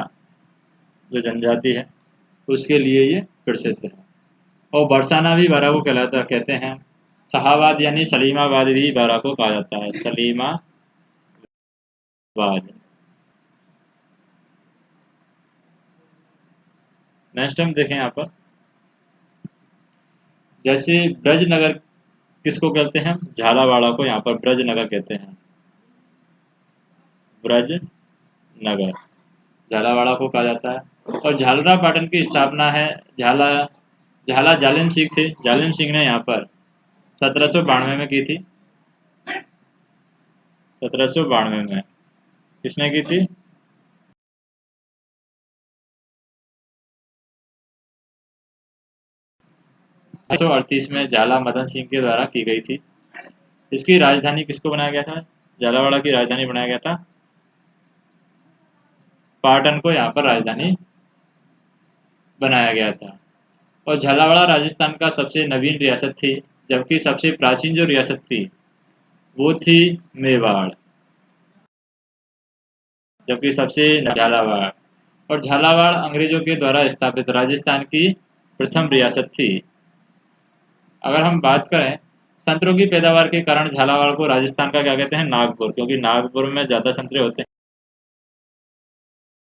जो जनजाति है उसके लिए ये प्रसिद्ध है। और बरसाना भी बारा को कहते हैं। शाहाबाद यानी सलीमाबाद भी बारा को कहा जाता है, सलीमाबाद। नेक्स्ट हम देखें यहाँ पर, जैसे ब्रजनगर किसको कहते हैं? झालावाड़ को यहाँ पर ब्रजनगर कहते हैं। ब्रजनगर झालावाड़ को कहा जाता है। और झालरा पाटन की स्थापना है झाला जालिम सिंह थे। जालिम सिंह ने यहाँ पर 1792 में की थी। 1792 में किसने की थी? 1838 में झाला मदन सिंह के द्वारा की गई थी। इसकी राजधानी किसको बनाया गया था? झालावाड़ की राजधानी बनाया गया था पाटन को, यहाँ पर राजधानी बनाया गया था। और झालावाड़ राजस्थान का सबसे नवीन रियासत थी, जबकि सबसे प्राचीन जो रियासत थी वो थी मेवाड़, जबकि सबसे झालावाड़। और झालावाड़ अंग्रेजों के द्वारा स्थापित राजस्थान की प्रथम रियासत थी। अगर हम बात करें संतरों की पैदावार के कारण झालावाड़ को राजस्थान का क्या कहते हैं? नागपुर, क्योंकि नागपुर में ज़्यादा संतरे होते हैं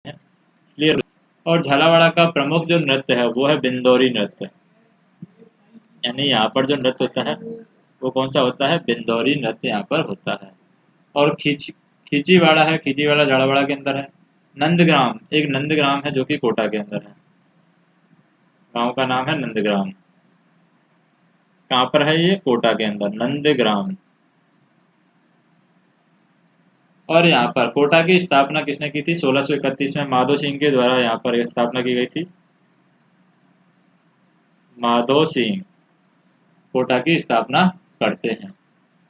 इसलिए। और झालावाड़ का प्रमुख जो नृत्य है वो है बिंदौरी नृत्य, यानी यहाँ पर जो नृत्य होता है वो कौन सा होता है? बिंदौरी नृत्य यहाँ पर होता है। और खींचीवाड़ा है, खींचीवाड़ा झालावाड़ के अंदर है। नंदग्राम, एक नंदग्राम है जो कि कोटा के अंदर है। गांव का नाम है नंदग्राम। कहाँ पर है ये? कोटा के अंदर नंदग्राम। और यहाँ पर कोटा की स्थापना किसने की थी? 1631 में माधो सिंह के द्वारा यहाँ पर स्थापना की गई थी। माधो सिंह कोटा की स्थापना करते हैं।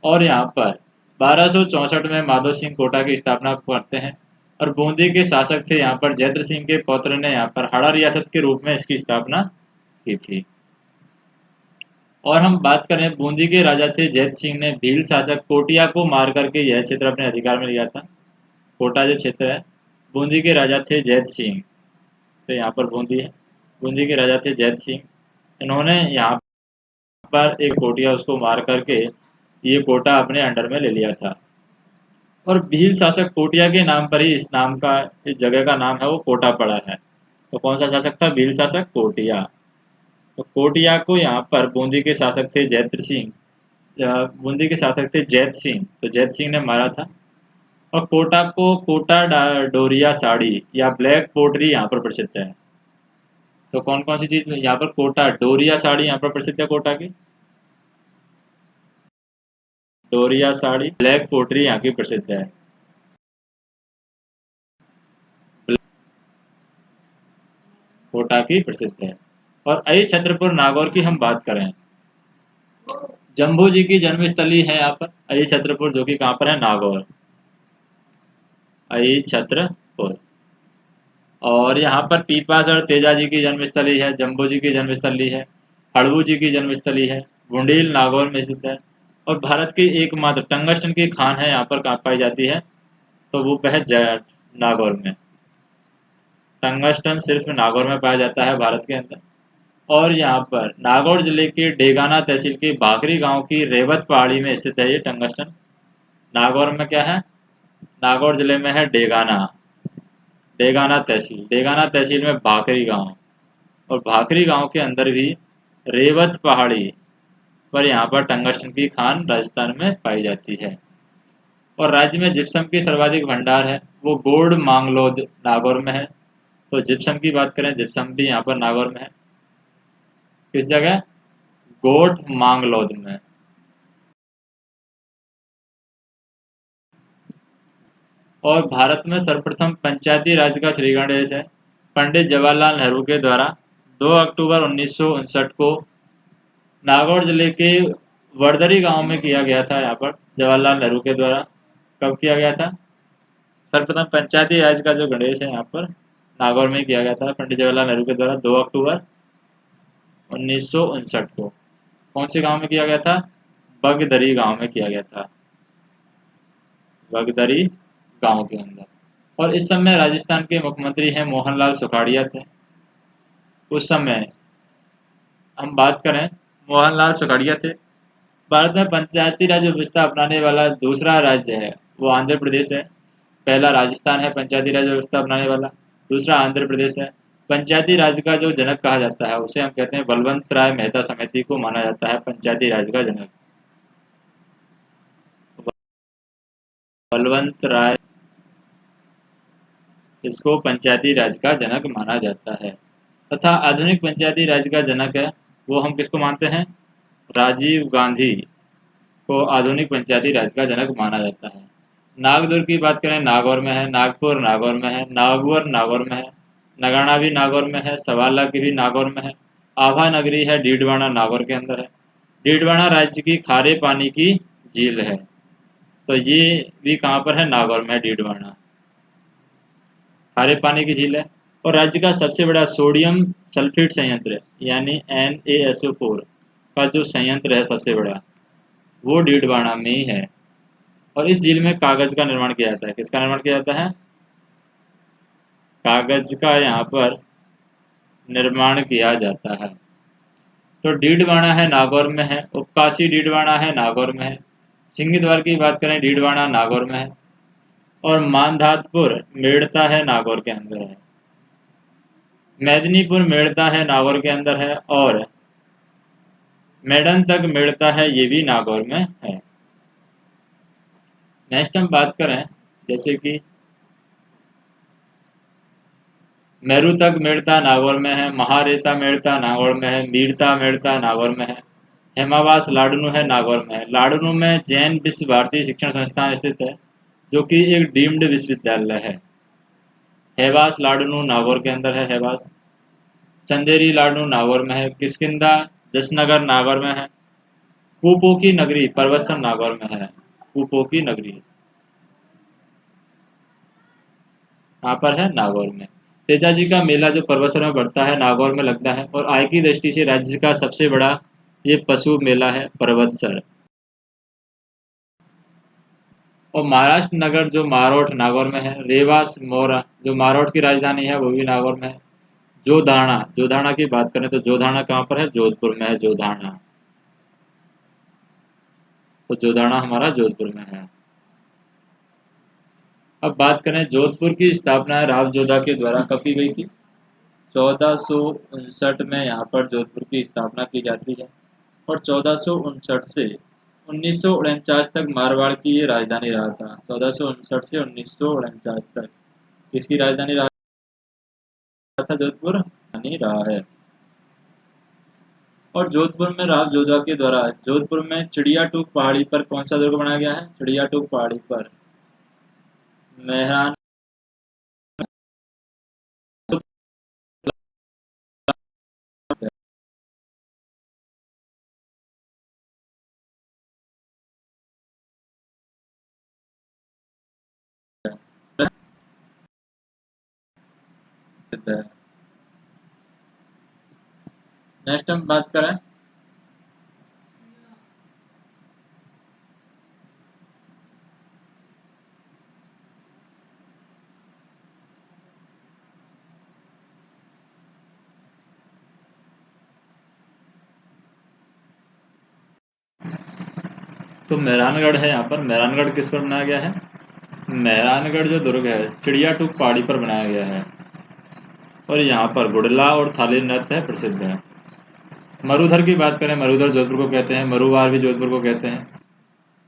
और यहाँ पर 1264 में माधो सिंह कोटा की स्थापना करते हैं। और बूंदी के शासक थे यहाँ पर जयद्र सिंह के पौत्र ने यहाँ पर हाड़ा रियासत के रूप में इसकी स्थापना की थी। और हम बात करें, बूंदी के राजा थे जैत सिंह ने भील शासक कोटिया को मार करके यह क्षेत्र अपने अधिकार में लिया था। कोटा जो क्षेत्र है, बूंदी के राजा थे जैत सिंह, तो यहाँ पर बूंदी है, बूंदी के राजा थे जैत सिंह। इन्होंने यहाँ पर एक कोटिया उसको मार करके ये कोटा अपने अंडर में ले लिया था। और भील शासक कोटिया के नाम पर ही इस जगह का नाम है वो कोटा पड़ा है। तो कौन सा शासक था? भील शासक कोटिया। तो कोटिया को यहाँ पर बूंदी के शासक थे जैत सिंह, बूंदी के शासक थे जैत सिंह, तो जैत सिंह ने मारा था। और कोटा को डोरिया साड़ी या ब्लैक पोटरी यहाँ पर प्रसिद्ध है। तो कौन कौन सी चीज यहाँ पर? कोटा डोरिया साड़ी यहाँ पर प्रसिद्ध है कोटा की, डोरिया साड़ी, ब्लैक पोटरी यहाँ की प्रसिद्ध है। कोटा की प्रसिद्ध है। और अहि छत्रपुर नागौर की हम बात करें, जम्बू जी की जन्मस्थली है यहाँ पर अहि छत्रपुर, जो कि कहाँ पर है? नागौर, अहि छत्रपुर। और यहाँ पर पीपासर तेजा जी की जन्मस्थली है, जम्बू जी की जन्मस्थली है, हड़बू जी की जन्मस्थली है, भुंडील नागौर में स्थित है। और भारत की एकमात्र टंगस्टन की खान है यहाँ पर कहाँ पाई जाती है? तो वो है नागौर में। टंगस्टन सिर्फ नागौर में पाया जाता है भारत के अंदर। और यहाँ पर नागौर जिले के डेगाना तहसील के भाकरी गांव की रेवत पहाड़ी में स्थित है ये टंगस्टन। नागौर में क्या है? नागौर जिले में है डेगाना, डेगाना तहसील में भाकरी गांव। और भाकरी गांव के अंदर भी रेवत पहाड़ी पर यहाँ पर टंगस्टन की खान राजस्थान में पाई जाती है। और राज्य में जिप्सम की सर्वाधिक भंडार है वो गोड़ मांगलोद नागौर में है। तो जिप्सम की बात करें, जिप्सम भी यहाँ पर नागौर में है। किस जगह? गोठ मांगलोद में। और भारत में सर्वप्रथम पंचायती राज का श्रीगणेश है पंडित जवाहरलाल नेहरू के द्वारा 2 अक्टूबर 1959 को नागौर जिले के वर्दरी गांव में किया गया था। यहाँ पर जवाहरलाल नेहरू के द्वारा कब किया गया था? सर्वप्रथम पंचायती राज का जो गणेश है यहाँ पर नागौर में किया गया था पंडित जवाहरलाल नेहरू के द्वारा 2 अक्टूबर 1959 को। कौन से गांव में किया गया था? बगदरी गांव में किया गया था, बगदरी गांव के अंदर। और इस समय राजस्थान के मुख्यमंत्री हैं मोहनलाल सुखाड़िया थे। उस समय हम बात करें, मोहनलाल सुखाड़िया थे। भारत में पंचायती राज व्यवस्था अपनाने वाला दूसरा राज्य है वो आंध्र प्रदेश है। पहला राजस्थान है पंचायती राज व्यवस्था अपनाने वाला, दूसरा आंध्र प्रदेश है। पंचायती राज का जो जनक कहा जाता है उसे हम कहते हैं बलवंत राय मेहता समिति को माना जाता है पंचायती राज का जनक। बलवंत राय, इसको पंचायती राज का जनक माना जाता है। तथा आधुनिक पंचायती राज का जनक है वो हम किसको मानते हैं? राजीव गांधी को आधुनिक पंचायती राज का जनक माना जाता है। नागदुर्ग की बात करें, नागौर में है, नागपुर नागौर में है, नागौर नागौर में है, नगाना भी नागौर में है, सवाला की भी नागौर में है, आभा नगरी है डीडवाना नागौर के अंदर है। डीडवाना राज्य की खारे पानी की झील है, तो ये भी कहाँ पर है? नागौर में है डीडवाना, खारे पानी की झील है। और राज्य का सबसे बड़ा सोडियम सल्फेट संयंत्र यानी NaSO4 का जो संयंत्र है सबसे बड़ा वो डीडवाना में ही है। और इस झील में कागज का निर्माण किया जाता है। किसका निर्माण किया जाता है? कागज का यहाँ पर निर्माण किया जाता है। तो डीडवाना है नागौर में है, उपकाशी डीडवाना है नागौर में है, सिंहद्वार की बात करें डीडवाना नागौर में है, और मानधातपुर मेड़ता है नागौर के अंदर है, मेदिनीपुर मेड़ता है नागौर के अंदर है, और मेडन तक मेड़ता है ये भी नागौर में है। नेक्स्ट हम बात करें जैसे कि मेरू तक मेड़ता नागौर में है, महारेता मेड़ता नागौर में है, मीरता मेड़ता नागौर में है, हेमावास लाडनू है नागौर में है। लाडनू में जैन विश्व भारती शिक्षण संस्थान स्थित है जो कि एक डीम्ड विश्वविद्यालय है। हेवास लाडनू नागौर के अंदर है, हेवास। चंदेरी लाडनू नागौर में है, किष्किंधा जसनगर नागौर में है, कूपो की नगरी परवसन नागौर में है, कूपो की नगरी यहाँ पर है नागौर में। तेजाजी का मेला जो परवसर में बढ़ता है नागौर में लगता है, और आय की दृष्टि से राज्य का सबसे बड़ा ये पशु मेला है पर्वतसर। और महाराष्ट्र नगर जो मारोठ नागौर में है, रेवास मोरा जो मारोठ की राजधानी है वो भी नागौर में है। जोधाना, जोधाना की बात करें तो जोधाना कहाँ पर है? जोधपुर में है जोधाना। तो जोधाना हमारा जोधपुर में है। अब बात करें जोधपुर की स्थापना राव जोधा के द्वारा कब की गई थी? 1459 में यहाँ पर जोधपुर की स्थापना की जाती है, और 1459 से 1949 तक मारवाड़ की ये राजधानी रहा था। 1459 से 1949 तक किसकी राजधानी रहा था? जोधपुर राजधानी रहा है। और जोधपुर में राव जोधा के द्वारा जोधपुर में चिड़िया टूक पहाड़ी पर कौन सा दुर्ग बनाया गया है? चिड़िया टूक पहाड़ी पर मेहरान स्थित है। नेक्स्ट हम बात करें तो मेहरानगढ़ है। यहाँ पर मेहरानगढ़ किस पर बनाया गया है? मेहरानगढ़ जो दुर्ग है चिड़िया टूक पहाड़ी पर बनाया गया है, और यहाँ पर गुड़ला और थाली नृत्य है प्रसिद्ध है। मरुधर की बात करें, मरुधर जोधपुर को कहते हैं, मरुवार भी जोधपुर को कहते हैं।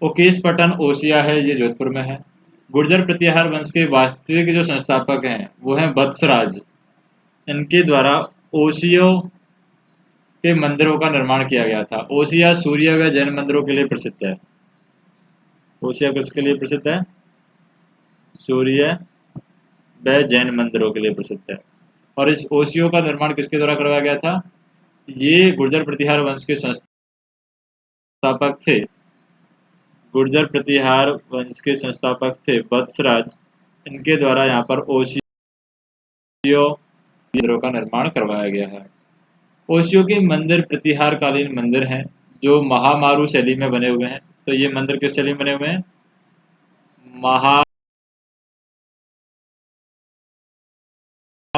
ओकेश पटन ओसिया है, ये जोधपुर में है। गुर्जर प्रतिहार वंश के वास्तविक जो संस्थापक हैं वो हैं वत्सराज। इनके द्वारा ओसियो के मंदिरों का निर्माण किया गया था। ओसिया सूर्य व जैन मंदिरों के लिए प्रसिद्ध है। ओसिया किसके लिए प्रसिद्ध है? सूर्य व जैन मंदिरों के लिए प्रसिद्ध है। और इस ओसियो का निर्माण किसके द्वारा करवाया गया था? ये गुर्जर प्रतिहार वंश के संस्थापक थे। गुर्जर प्रतिहार वंश के संस्थापक थे वत्सराज। इनके द्वारा यहाँ पर ओसियो मंदिरों का निर्माण करवाया गया है। ओसियो के मंदिर प्रतिहार कालीन मंदिर हैं जो महामारू शैली में बने हुए हैं। तो ये मंदिर किस शैली में बने हुए हैं?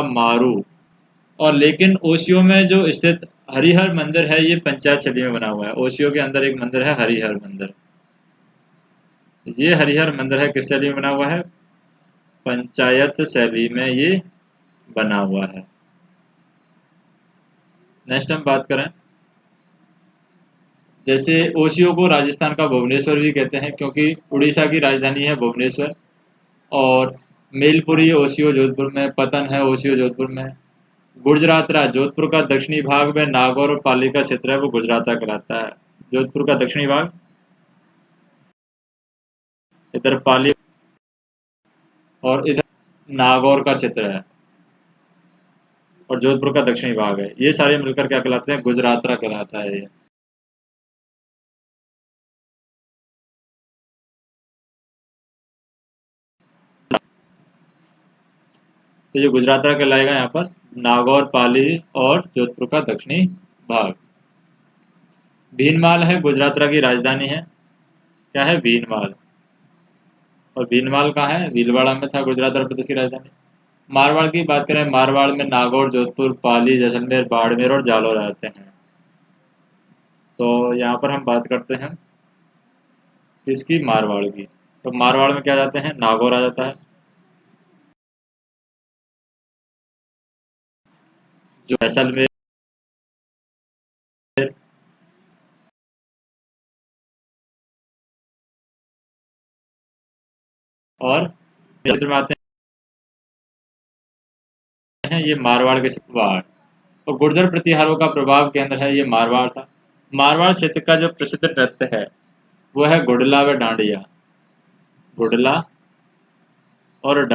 महामारू। और लेकिन ओसियो में जो स्थित हरिहर मंदिर है ये पंचायत शैली में बना हुआ है। ओसियो के अंदर एक मंदिर है हरिहर मंदिर। ये हरिहर मंदिर है किस शैली में बना हुआ है? पंचायत शैली में ये बना हुआ है। नेक्स्ट हम बात करें, जैसे ओसियो को राजस्थान का भुवनेश्वर भी कहते हैं क्योंकि उड़ीसा की राजधानी है भुवनेश्वर। और मेलपुरी ओसियो जोधपुर में, पतन है ओसियो जोधपुर में। गुजरातरा जोधपुर का दक्षिणी भाग में नागौर और पाली का क्षेत्र है वो गुजरातरा कहलाता है। जोधपुर का दक्षिणी भाग इधर पाली, और इधर नागौर का क्षेत्र है, और जोधपुर का दक्षिणी भाग है। ये सारे मिलकर क्या कहलाते हैं? गुजरातरा कहलाता है ये। तो ये गुजरातरा कहलाएगा यहाँ पर नागौर, पाली और जोधपुर का दक्षिणी भाग। भीनमाल है गुजरातरा की राजधानी है। क्या है? भीनमाल। और भीनमाल कहाँ है? भीलवाड़ा में था गुजरात प्रदेश की राजधानी। मारवाड़ की बात करें, मारवाड़ में नागौर, जोधपुर, पाली, जैसलमेर, बाड़मेर और जालौर आते हैं। तो यहाँ पर हम बात करते हैं किसकी? मारवाड़ की। तो मारवाड़ में क्या जाते हैं? नागौर आ जाता है, जो जैसलमेर और क्षेत्र में आते हैं ये मारवाड़ के वाड़। और गुर्जर प्रतिहारों का प्रभाव केंद्र है ये मारवाड़ था। मारवाड़ क्षेत्र का जो प्रसिद्ध नृत्य है वो है गुडला व डांडिया। गुडला और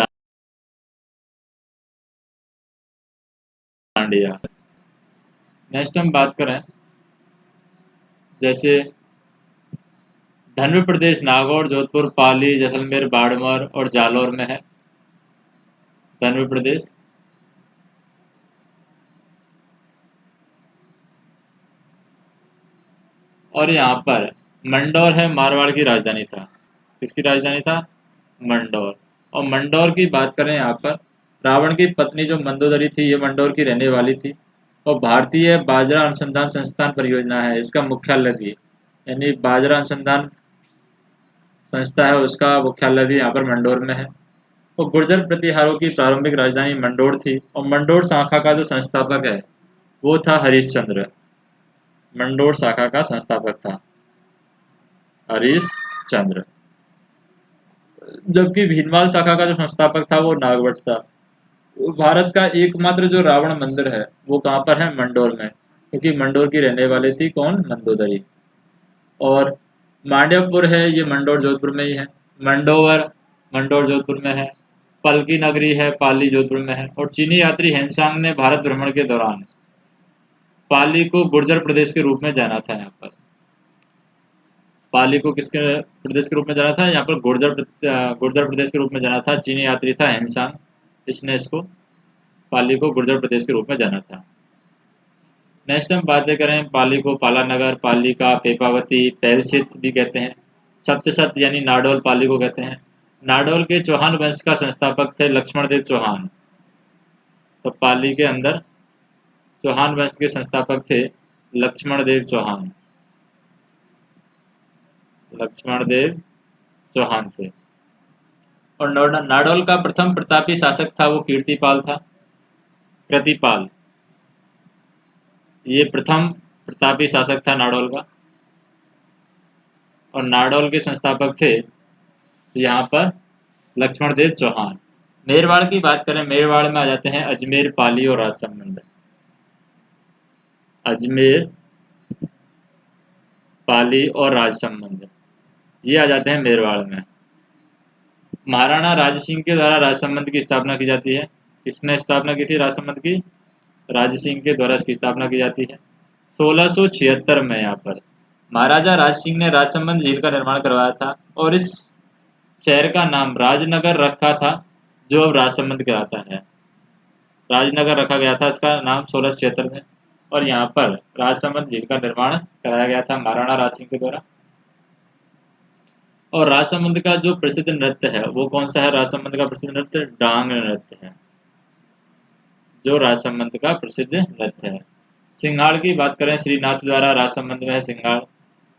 डांडिया। नेक्स्ट हम बात करें, जैसे धनवी प्रदेश नागौर, जोधपुर, पाली, जैसलमेर, बाड़मेर और जालौर में है। धनवी प्रदेश और यहाँ पर मंडौर है, मारवाड़ की राजधानी था। किसकी राजधानी था? मंडौर। और मंडौर की बात करें, यहाँ पर रावण की पत्नी जो मंदोदरी थी, ये मंडौर की रहने वाली थी। और भारतीय बाजरा अनुसंधान संस्थान परियोजना है इसका मुख्यालय भी, यानी बाजरा अनुसंधान संस्था है उसका मुख्यालय भी यहाँ पर मंडौर में है। और गुर्जर प्रतिहारों की प्रारंभिक राजधानी मंडौर थी। और मंडौर शाखा का जो संस्थापक है वो था हरिश्चंद्र। मंडौर शाखा का संस्थापक था हरिश्चंद्र। जबकि भीनमाल शाखा का जो संस्थापक था वो नागभट्ट था। भारत का एकमात्र जो रावण मंदिर है वो कहाँ पर है? मंडौर में, क्योंकि मंडौर की रहने वाली थी कौन? मंदोदरी। और मांडवपुर है, ये मंडौर जोधपुर में ही है। मंडोवर मंडौर जोधपुर में है। पलकी नगरी है, पाली जोधपुर में है। और चीनी यात्री हेनसांग ने भारत भ्रमण के दौरान पाली को गुर्जर प्रदेश के रूप में जाना था। यहाँ पर पाली को किसके प्रदेश के रूप में जाना था? यहाँ पर गुर्जर प्रदेश के रूप में जाना था। चीनी यात्री था हेनसांग, इसने इसको पाली को गुर्जर प्रदेश के रूप में जाना था। नेक्स्ट हम बातें करें पाली को पालानगर, पाली का पेपावती, पैलचित भी कहते हैं। सप्तसत यानी नाडोल पाली को कहते हैं। नाडोल के चौहान वंश का संस्थापक थे लक्ष्मण देव चौहान। तो पाली के अंदर चौहान वंश के संस्थापक थे लक्ष्मण देव चौहान। लक्ष्मण देव चौहान थे। और नाडोल का प्रथम प्रतापी शासक था वो कीर्तिपाल था। कृतिपाल, ये प्रथम प्रतापी शासक था नाडोल का। और नाडोल के संस्थापक थे यहाँ पर लक्ष्मण देव चौहान। मेरवाड़ की बात करें, मेरवाड़ में आ जाते हैं अजमेर, पाली और राजसमंद। अजमेर, पाली और राजसमंद ये आ जाते हैं मेरवाड़ में। महाराणा राज सिंह के द्वारा राजसमंद की स्थापना की जाती है। किसने स्थापना की थी राजसमंद की? राज सिंह के द्वारा इसकी स्थापना की जाती है 1676 में। यहाँ पर महाराजा राज सिंह ने राजसमंद झील का निर्माण करवाया था और इस शहर का नाम राजनगर रखा था, जो अब राजसमंद कहलाता है। राजनगर रखा गया था इसका नाम 1676 में। और यहाँ पर राजसमंद झील का निर्माण कराया गया था महाराणा राज सिंह के द्वारा। और राजसमंद का जो प्रसिद्ध नृत्य है वो कौन सा है? राजसमंद का प्रसिद्ध नृत्य डांग नृत्य है, जो राजसमंद का प्रसिद्ध नृत्य है। सिंघाड़ की बात करें, श्रीनाथ द्वारा राजसमंद में है सिंघाड़।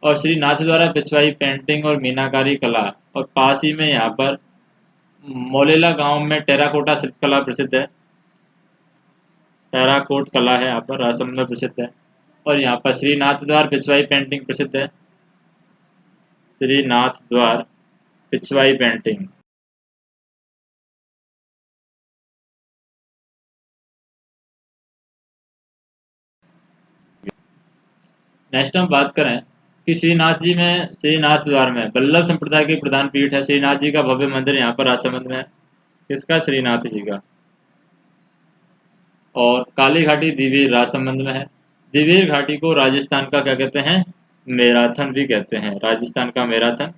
और श्रीनाथ द्वारा पिछवाई पेंटिंग और मीनाकारी कला। और पास ही में यहाँ पर मोलेला गांव में टेराकोटा शिल्पकला प्रसिद्ध है। टेराकोट कला है यहाँ पर राजसमंद में प्रसिद्ध है। और यहाँ पर श्रीनाथ द्वार पिछवाई पेंटिंग प्रसिद्ध है। श्रीनाथ द्वार पिछवाई पेंटिंग। नेक्स्ट हम बात करें कि श्रीनाथ जी में, श्रीनाथ द्वार में बल्लभ संप्रदाय की प्रधान पीठ है। श्रीनाथ जी का भव्य मंदिर यहाँ पर राजसमंद में है। किसका? श्रीनाथ जी का। और काली घाटी दिवेर राजसमंद में है। दिवेर घाटी को राजस्थान का क्या कहते हैं? मैराथन भी कहते हैं। राजस्थान का मैराथन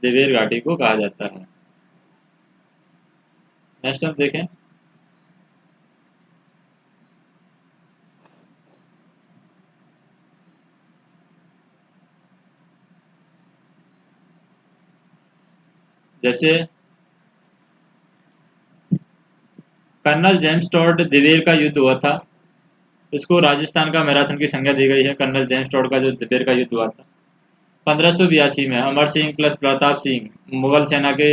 दिवेर घाटी को कहा जाता है। नेक्स्ट हम देखें जैसे कर्नल जेम्स टॉड दिवेर का युद्ध हुआ था, इसको राजस्थान का मैराथन की संज्ञा दी गई है। कर्नल जेम्स टॉड का जो दिवेर का युद्ध हुआ था 1582 में, अमर सिंह प्लस प्रताप सिंह मुगल सेना के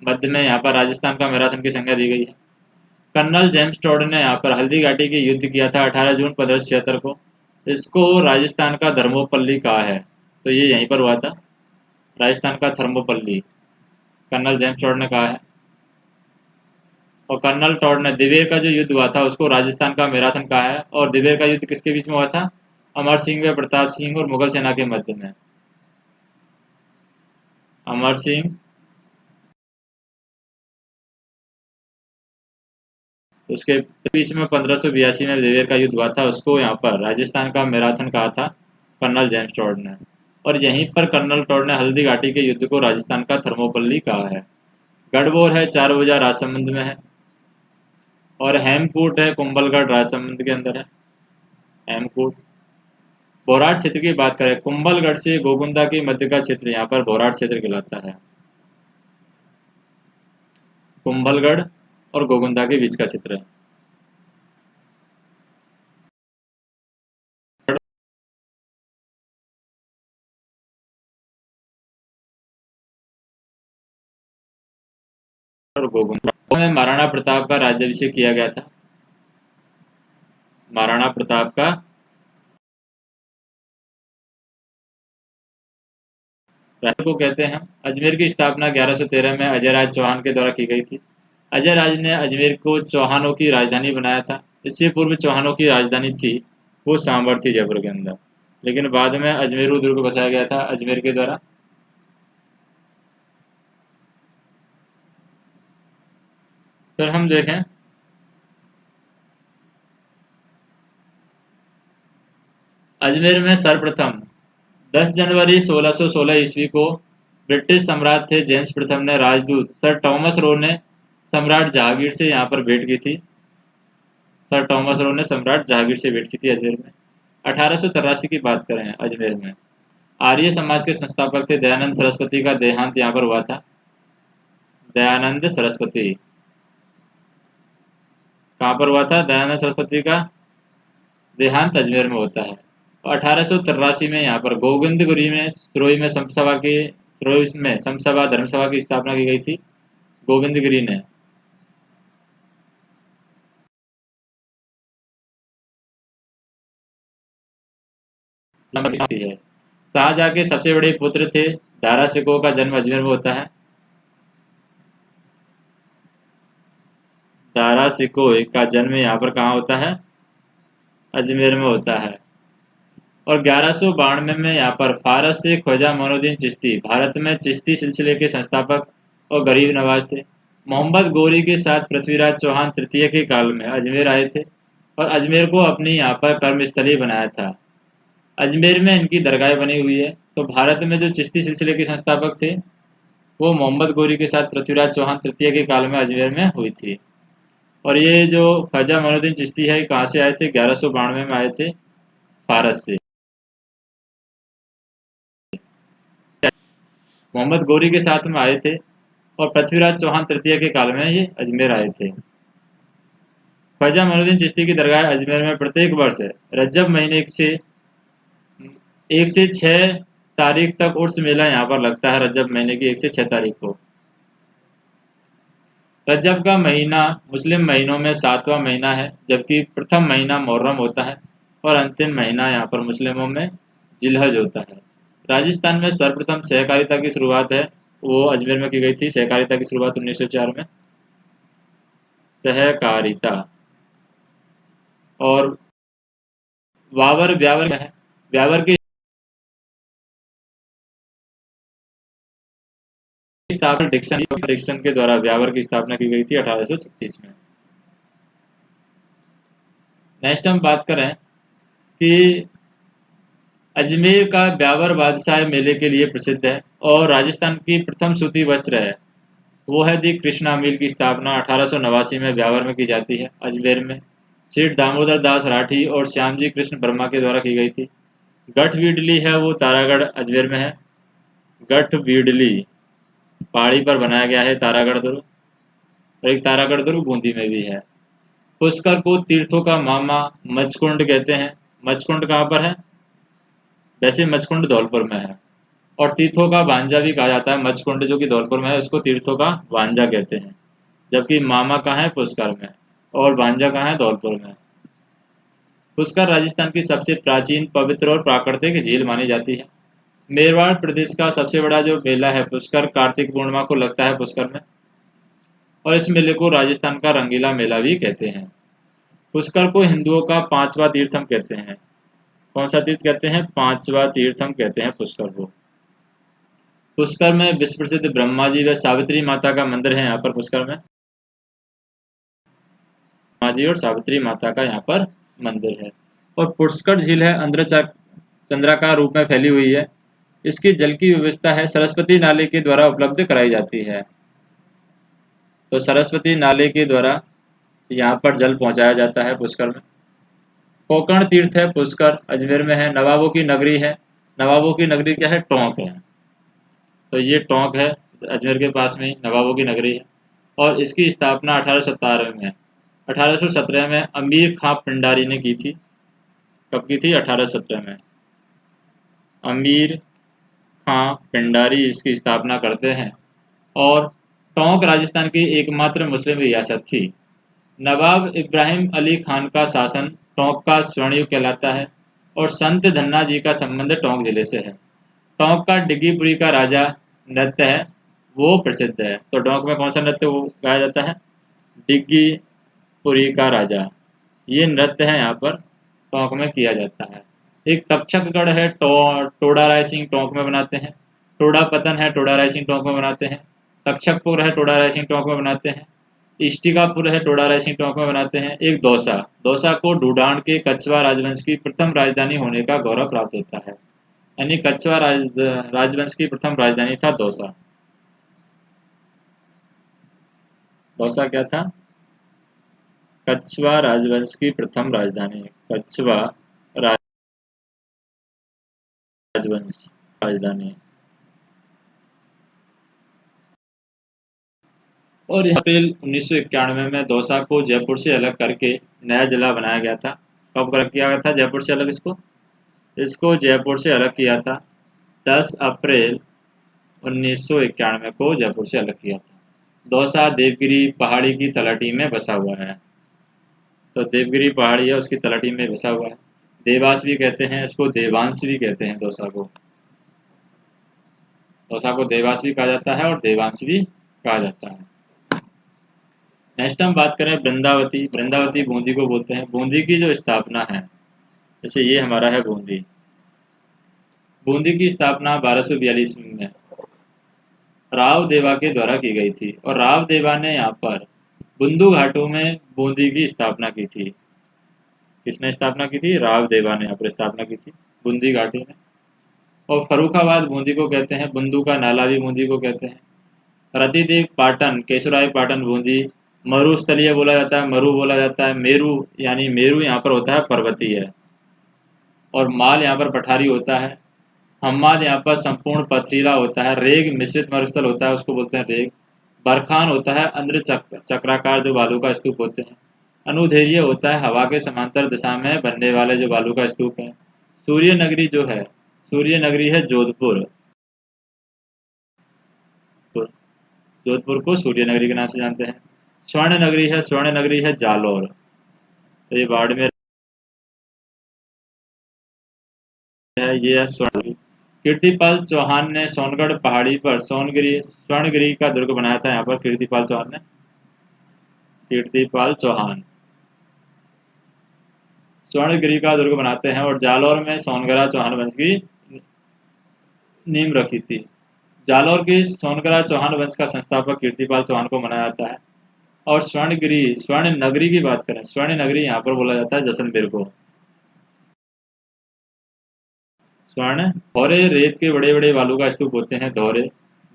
मध्य में यहाँ पर राजस्थान का मैराथन की संज्ञा दी गई है। कर्नल जेम्स टॉड ने यहाँ पर हल्दी घाटी की युद्ध किया था 18 जून 1576 को। इसको राजस्थान का धर्मोपल्ली कहा है, तो ये यहीं पर हुआ था, राजस्थान का थर्मोपल्ली कर्नल जेम्स टॉड ने कहा है। और कर्नल टॉड ने दिवेर का जो युद्ध हुआ था उसको राजस्थान का मैराथन कहा है। और दिवेर का युद्ध किसके बीच में हुआ था? अमर सिंह व प्रताप सिंह और मुगल सेना के मध्य में। अमर सिंह, उसके बीच में 1582 में दिवेर का युद्ध हुआ था, उसको यहाँ पर राजस्थान का मैराथन कहा था कर्नल जेम्स टॉड ने। और यहीं पर कर्नल टॉड ने हल्दी घाटी के युद्ध को राजस्थान का थर्मोपल्ली कहा है। गढ़बोर है, चारभुजा राजसमंद में है। और हेमकूट है, कुंभलगढ़ राजसमंद के अंदर है। हेमकूट। भोराट क्षेत्र की बात करें, कुंभलगढ़ से गोगुंदा के मध्य का क्षेत्र यहाँ पर भोराट क्षेत्र कहलाता है। कुंभलगढ़ और गोगुंदा के बीच का क्षेत्र है। और गोगुंदा में महाराणा प्रताप का राज्याभिषेक किया गया था। महाराणा प्रताप का को कहते हैं। अजमेर की स्थापना 1113 में अजयराज चौहान के द्वारा की गई थी। अजयराज ने अजमेर को चौहानों की राजधानी बनाया था। इससे पूर्व चौहानों की राजधानी थी वो सांभर थी जयपुर के अंदर, लेकिन बाद में अजमेरू दुर्ग बसाया गया था अजमेर के द्वारा। फिर हम देखें अजमेर में सर्वप्रथम 10 जनवरी 1616 ईस्वी को ब्रिटिश सम्राट थे जेम्स प्रथम ने राजदूत सर टॉमस रो ने सम्राट जहांगीर से यहाँ पर भेंट की थी। सर टॉमस रो ने सम्राट जहांगीर से भेंट की थी अजमेर में। 1883 की बात करें, अजमेर में आर्य समाज के संस्थापक थे दयानंद सरस्वती का देहांत यहाँ पर हुआ था। दयानंद सरस्वती कहाँ पर हुआ था? दयानंद सरस्वती का देहांत अजमेर में होता है। 1883 में यहाँ पर गोविंदपुरी में सिरोही में समसभा धर्मसभा की स्थापना की गई थी गोविंदगिरी ने। है शाहजहां के सबसे बड़े पुत्र थे। दारा सिकोह का जन्म अजमेर में होता है। दारा सिकोह का जन्म यहाँ पर कहाँ होता है? अजमेर में होता है। और 1192 में यहाँ पर फारस से ख्वाजा मोइनुद्दीन चिश्ती भारत में चिश्ती सिलसिले के संस्थापक और गरीब नवाज थे। मोहम्मद गोरी के साथ पृथ्वीराज चौहान तृतीय के काल में अजमेर आए थे और अजमेर को अपनी यहाँ पर कर्मस्थली बनाया था। अजमेर में इनकी दरगाह बनी हुई है। तो भारत में जो चिश्ती सिलसिले के संस्थापक थे वो मोहम्मद गोरी के साथ पृथ्वीराज चौहान तृतीय के काल में अजमेर में हुई थी। और ये जो ख्वाजा मोइनुद्दीन चिश्ती है कहाँ से आए थे? 1192 में आए थे फारस से। मोहम्मद गोरी के साथ में आए थे और पृथ्वीराज चौहान तृतीय के काल में ये अजमेर आए थे। ख्वाजा मोइनुद्दीन चिश्ती की दरगाह अजमेर में प्रत्येक वर्ष रजब महीने से 6 तारीख तक उर्स मेला यहाँ पर लगता है। रजब महीने की 1 से 6 तारीख को। रजब का महीना मुस्लिम महीनों में 7वां महीना है, जबकि प्रथम महीना मुहर्रम होता है और अंतिम महीना यहाँ पर मुस्लिमों में जिलहज होता है। राजस्थान में सर्वप्रथम सहकारिता की शुरुआत है वो अजमेर में की गई थी। सहकारिता की शुरुआत 1904 में सहकारिता। और वावर ब्यावर में है। ब्यावर की स्थापना डिक्सन के द्वारा ब्यावर की स्थापना की गई थी 1836 में। नेक्स्ट हम बात करें कि अजमेर का ब्यावर बादशाह मेले के लिए प्रसिद्ध है और राजस्थान की प्रथम सूती वस्त्र है वो है दी कृष्णा मिल की स्थापना 1889 में ब्यावर में की जाती है अजमेर में। सेठ दामोदर दास राठी और श्यामजी कृष्ण वर्मा के द्वारा की गई थी। गठबीडली है वो तारागढ़ अजमेर में है। गठबीडली पहाड़ी पर बनाया गया है तारागढ़ दुर्ग, और एक तारागढ़ दुर्ग बूंदी में भी है। पुष्कर को तीर्थों का मामा मचकुंड कहते हैं। मचकुंड कहाँ पर है? वैसे मचकुंड धौलपुर में है। और तीर्थों का भांजा भी कहा जाता है। मचकुंड जो कि धौलपुर में है उसको तीर्थों का भांजा कहते हैं, जबकि मामा कहाँ है? पुष्कर में। और भांजा कहाँ है? धौलपुर में। पुष्कर राजस्थान की सबसे प्राचीन, पवित्र और प्राकृतिक झील मानी जाती है। मेरवाड़ प्रदेश का सबसे बड़ा जो मेला है पुष्कर कार्तिक पूर्णिमा को लगता है पुष्कर में, और इस मेले को राजस्थान का रंगीला मेला भी कहते हैं। पुष्कर को हिंदुओं का 5वां तीर्थम कहते हैं। कौन सा तीर्थ कहते हैं? 5वां तीर्थम कहते हैं पुष्कर को। पुष्कर में विश्व प्रसिद्ध ब्रह्मा जी व सावित्री माता का मंदिर है यहाँ पर पुष्कर में। ब्रह्मा जी और सावित्री माता का यहाँ पर मंदिर है। और पुष्कर झील है चंद्राकार रूप में फैली हुई है। इसकी जल की व्यवस्था है सरस्वती नाले के द्वारा उपलब्ध कराई जाती है। तो सरस्वती नाले के द्वारा यहाँ पर जल पहुँचाया जाता है पुष्कर में। कोकर्ण तीर्थ है पुष्कर, अजमेर में है। नवाबों की नगरी है, नवाबों की नगरी क्या है? टोंक है। तो ये टोंक है, अजमेर के पास में ही नवाबों की नगरी है। और इसकी स्थापना 1817 में 1817 में अमीर खां पिंडारी ने की थी। कब की थी? 1817 में। अमीर खां पिंडारी इसकी स्थापना करते हैं। और टोंक राजस्थान की एकमात्र मुस्लिम रियासत थी। नवाब इब्राहिम अली खान का शासन टोंक का स्वर्ण युग कहलाता है। और संत धन्ना जी का संबंध टोंक जिले से है। टोंक का डिग्गीपुरी का राजा नृत्य है, वो प्रसिद्ध है। तो टोंक में कौन सा नृत्य वो गाया जाता है? डिग्गीपुरी का राजा, ये नृत्य है यहाँ पर टोंक में किया जाता है। एक तक्षकगढ़ है, टोडा राय सिंह टोंक में बनाते हैं। टोडा पतन है, टोडा राय सिंह टोंक में बनाते हैं। तक्षकपुर है, टोडा राय सिंह टोंक में बनाते हैं। इष्टिकापुर है, टोडा राय सिंह टोंक में बनाते हैं। एक दौसा, दौसा को ढूंढान के कछवा राजवंश की प्रथम राजधानी होने का गौरव प्राप्त होता है। यानी कछवा राजवंश की प्रथम राजधानी था दौसा। दौसा क्या था? कछवा राजवंश की प्रथम राजधानी, कछवा राजवंश राजधानी। और अप्रैल 1991 में दौसा को जयपुर से अलग करके नया जिला बनाया गया था। कब अलग किया गया था जयपुर से अलग? इसको जयपुर से अलग किया था 10 अप्रैल 1991 को जयपुर से अलग किया था। दौसा देवगिरी पहाड़ी की तलहटी में बसा हुआ है। तो देवगिरी पहाड़ी है, उसकी तलहटी में बसा हुआ है। देवास भी कहते हैं इसको, देवांश भी कहते हैं दौसा को। दौसा को देवास भी कहा जाता है और देवांश भी कहा जाता है। नेक्स्ट हम बात करें वृंदावती। वृंदावती बूंदी को बोलते हैं। बूंदी की जो स्थापना है, जैसे ये हमारा है बूंदी। बूंदी की स्थापना 1242 में राव देवा के द्वारा की गई थी। और राव देवा ने यहाँ पर बुंदू घाटों में बूंदी की स्थापना की थी। किसने स्थापना की थी? राव देवा ने यहाँ पर स्थापना की थी बूंदी घाटी में। और फरुखाबाद बूंदी को कहते हैं, बुंदू का नाला भी बूंदी को कहते हैं। रतिदेव पाटन, केशवराय पाटन बूंदी। मरुस्थलीय बोला जाता है, मरु बोला जाता है। मेरू, यानी मेरू यहाँ पर होता है पर्वतीय। और माल यहाँ पर पठारी होता है। हम्माद यहाँ पर संपूर्ण पथरीला होता है। रेग मिश्रित मरुस्थल होता है, उसको बोलते हैं रेग। बरखान होता है अंध्र चक्राकार जो बालू का स्तूप होते हैं। अनुधैर्य होता है हवा के समांतर दिशा में बनने वाले जो बालू का स्तूप है। सूर्य नगरी जो है, सूर्य नगरी है जोधपुर। तो जोधपुर को सूर्य नगरी के नाम से जानते हैं। स्वर्ण नगरी है, स्वर्ण नगरी है जालौर। तो ये बाड़मेर है, ये है स्वर्ण। कीर्तिपाल चौहान ने सोनगढ़ पहाड़ी पर स्वर्णगिरी का दुर्ग बनाया था। यहाँ पर कीर्तिपाल चौहान ने, कीर्तिपाल चौहान स्वर्णगिरी का दुर्ग बनाते हैं। और जालौर में सोनगरा चौहान वंश की नींव रखी थी। जालौर की सोनगरा चौहान वंश का संस्थापक कीर्तिपाल चौहान को माना जाता है। और स्वर्णगिरी, स्वर्ण नगरी की बात करें, स्वर्ण नगरी यहाँ पर बोला जाता है जैसलमेर को। स्वर्ण धौरे रेत के बड़े बड़े बालू का स्तूप होते हैं धौरे।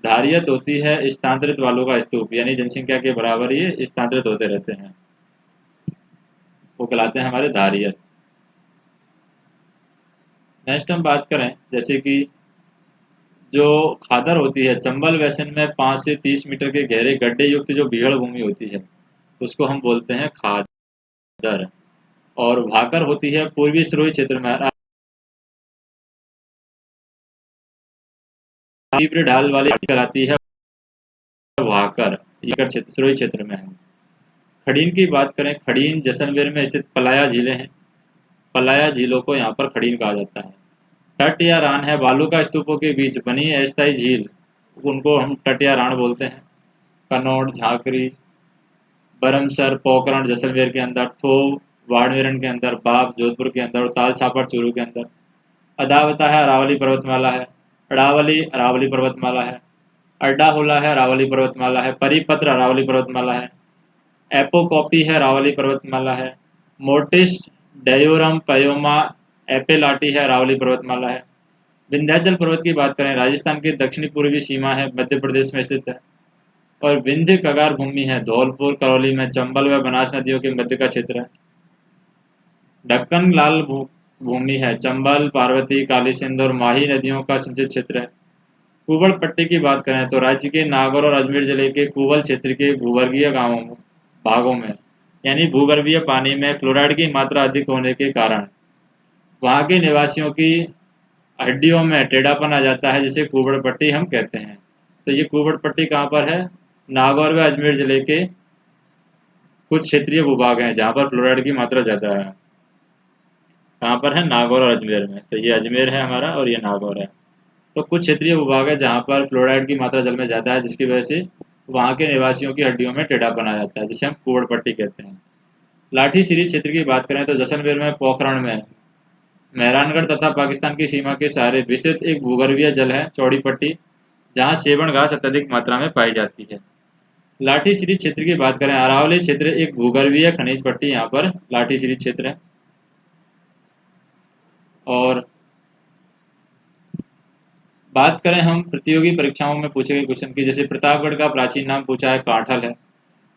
धारियत होती है स्थानांतरित बालू का स्तूप, यानी जनसंख्या के बराबर ये स्थानांतरित होते रहते हैं, वो कहलाते हैं हमारे धारियत। नेक्स्ट हम बात करें जैसे कि जो खादर होती है, चंबल बेसिन में 5 से 30 मीटर के गहरे गड्ढे युक्त जो बीहड़ भूमि होती है, उसको हम बोलते हैं खादर। और भाकर होती है पूर्वी सिरोही क्षेत्र में, तीव्र ढाल वाली कहलाती है भाकर, ये सिरोही क्षेत्र में है। खड़ीन की बात करें, खड़ीन जैसलमेर में स्थित पलाया झीलें हैं। पलाया झीलों को यहाँ पर खड़ीन कहा जाता है। तट या रान है, बालू का स्तूपों के बीच बनी अस्थायी झील, उनको हम तट या रान बोलते हैं। कनौड़, झाकरी, बरमसर, पोखरण जैसलमेर के अंदर, थोव बाड़मेरन के अंदर, बाप जोधपुर के अंदर और ताल छापर चूरू के अंदर। अदावता है अरावली पर्वतमाला है। अड़ावली अरावली पर्वतमाला है। अड्डा होला है अरावली पर्वतमाला है। परिपत्र अरावली पर्वतमाला है। एपोकॉपी है अरावली पर्वतमाला है। मोर्टिस डयोरम पयोमा एपेलाटी है अरावली पर्वतमाला है। विंध्याचल पर्वत की बात करें, राजस्थान की दक्षिणी पूर्वी सीमा है, मध्य प्रदेश में स्थित है। और विंध्य कगार भूमि है, धौलपुर करौली में, चंबल व बनास नदियों के मध्य का क्षेत्र है। ढक्कन लाल भूमि है। चंबल, पार्वती, काली सिंध और माही नदियों का सिंचित क्षेत्र है। कुबड़ पट्टी की बात करें तो राज्य के नागौर और अजमेर जिले के कुबल क्षेत्र के भूगर्भीय भागों में यानी भूगर्भीय पानी में फ्लोराइड की मात्रा अधिक होने के कारण वहाँ के निवासियों की हड्डियों में टेढ़ापन आ जाता है, जिसे कुबड़ पट्टी हम कहते हैं। तो ये कुबड़ पट्टी कहाँ पर है? नागौर व अजमेर जिले के कुछ क्षेत्रीय भूभाग हैं जहाँ पर फ्लोराइड की मात्रा ज़्यादा है। कहाँ पर है? नागौर और अजमेर में। तो ये अजमेर है हमारा और ये नागौर है। तो कुछ क्षेत्रीय भूभाग है जहाँ पर फ्लोराइड की मात्रा जल में ज़्यादा है, जिसकी वजह से वहाँ के निवासियों की हड्डियों में टेढ़ापन आ जाता है, जिसे हम कुबड़ पट्टी कहते हैं। लाठी सीरी क्षेत्र की बात करें तो जैसलमेर में, पोखरण में, मेहरानगढ़ तथा पाकिस्तान की सीमा के सहारे विस्तृत एक भूगर्भीय जल है, चौड़ी पट्टी, जहाँ सेवण घास अत्यधिक मात्रा में पाई जाती है। लाठी सीरी क्षेत्र की बात करें, अरावली क्षेत्र एक भूगर्भीय खनिज पट्टी, यहाँ पर लाठी सीरी क्षेत्र है। और बात करें हम प्रतियोगी परीक्षाओं में पूछे गए क्वेश्चन की, जैसे प्रतापगढ़ का प्राचीन नाम पूछा है कांठल है।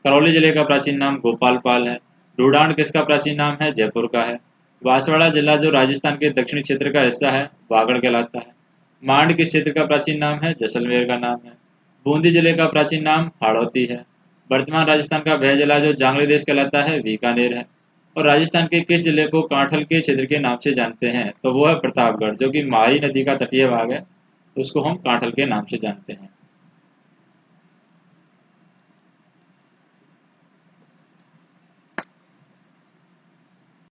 करौली जिले का प्राचीन नाम गोपालपाल है। ढूंढान किसका प्राचीन नाम है? जयपुर का है। बांसवाड़ा जिला जो राजस्थान के दक्षिणी क्षेत्र का हिस्सा है, वागड़ कहलाता है। मांड किस क्षेत्र का प्राचीन नाम है? जैसलमेर का नाम है। बूंदी जिले का प्राचीन नाम हाड़ौती है। वर्तमान राजस्थान का वह जिला जो जांगली देश कहलाता है, बीकानेर है। और राजस्थान के किस जिले को कांठल के क्षेत्र के नाम से जानते हैं? तो वो है प्रतापगढ़, जो कि माही नदी का तटीय भाग है, उसको हम कांठल के नाम से जानते हैं।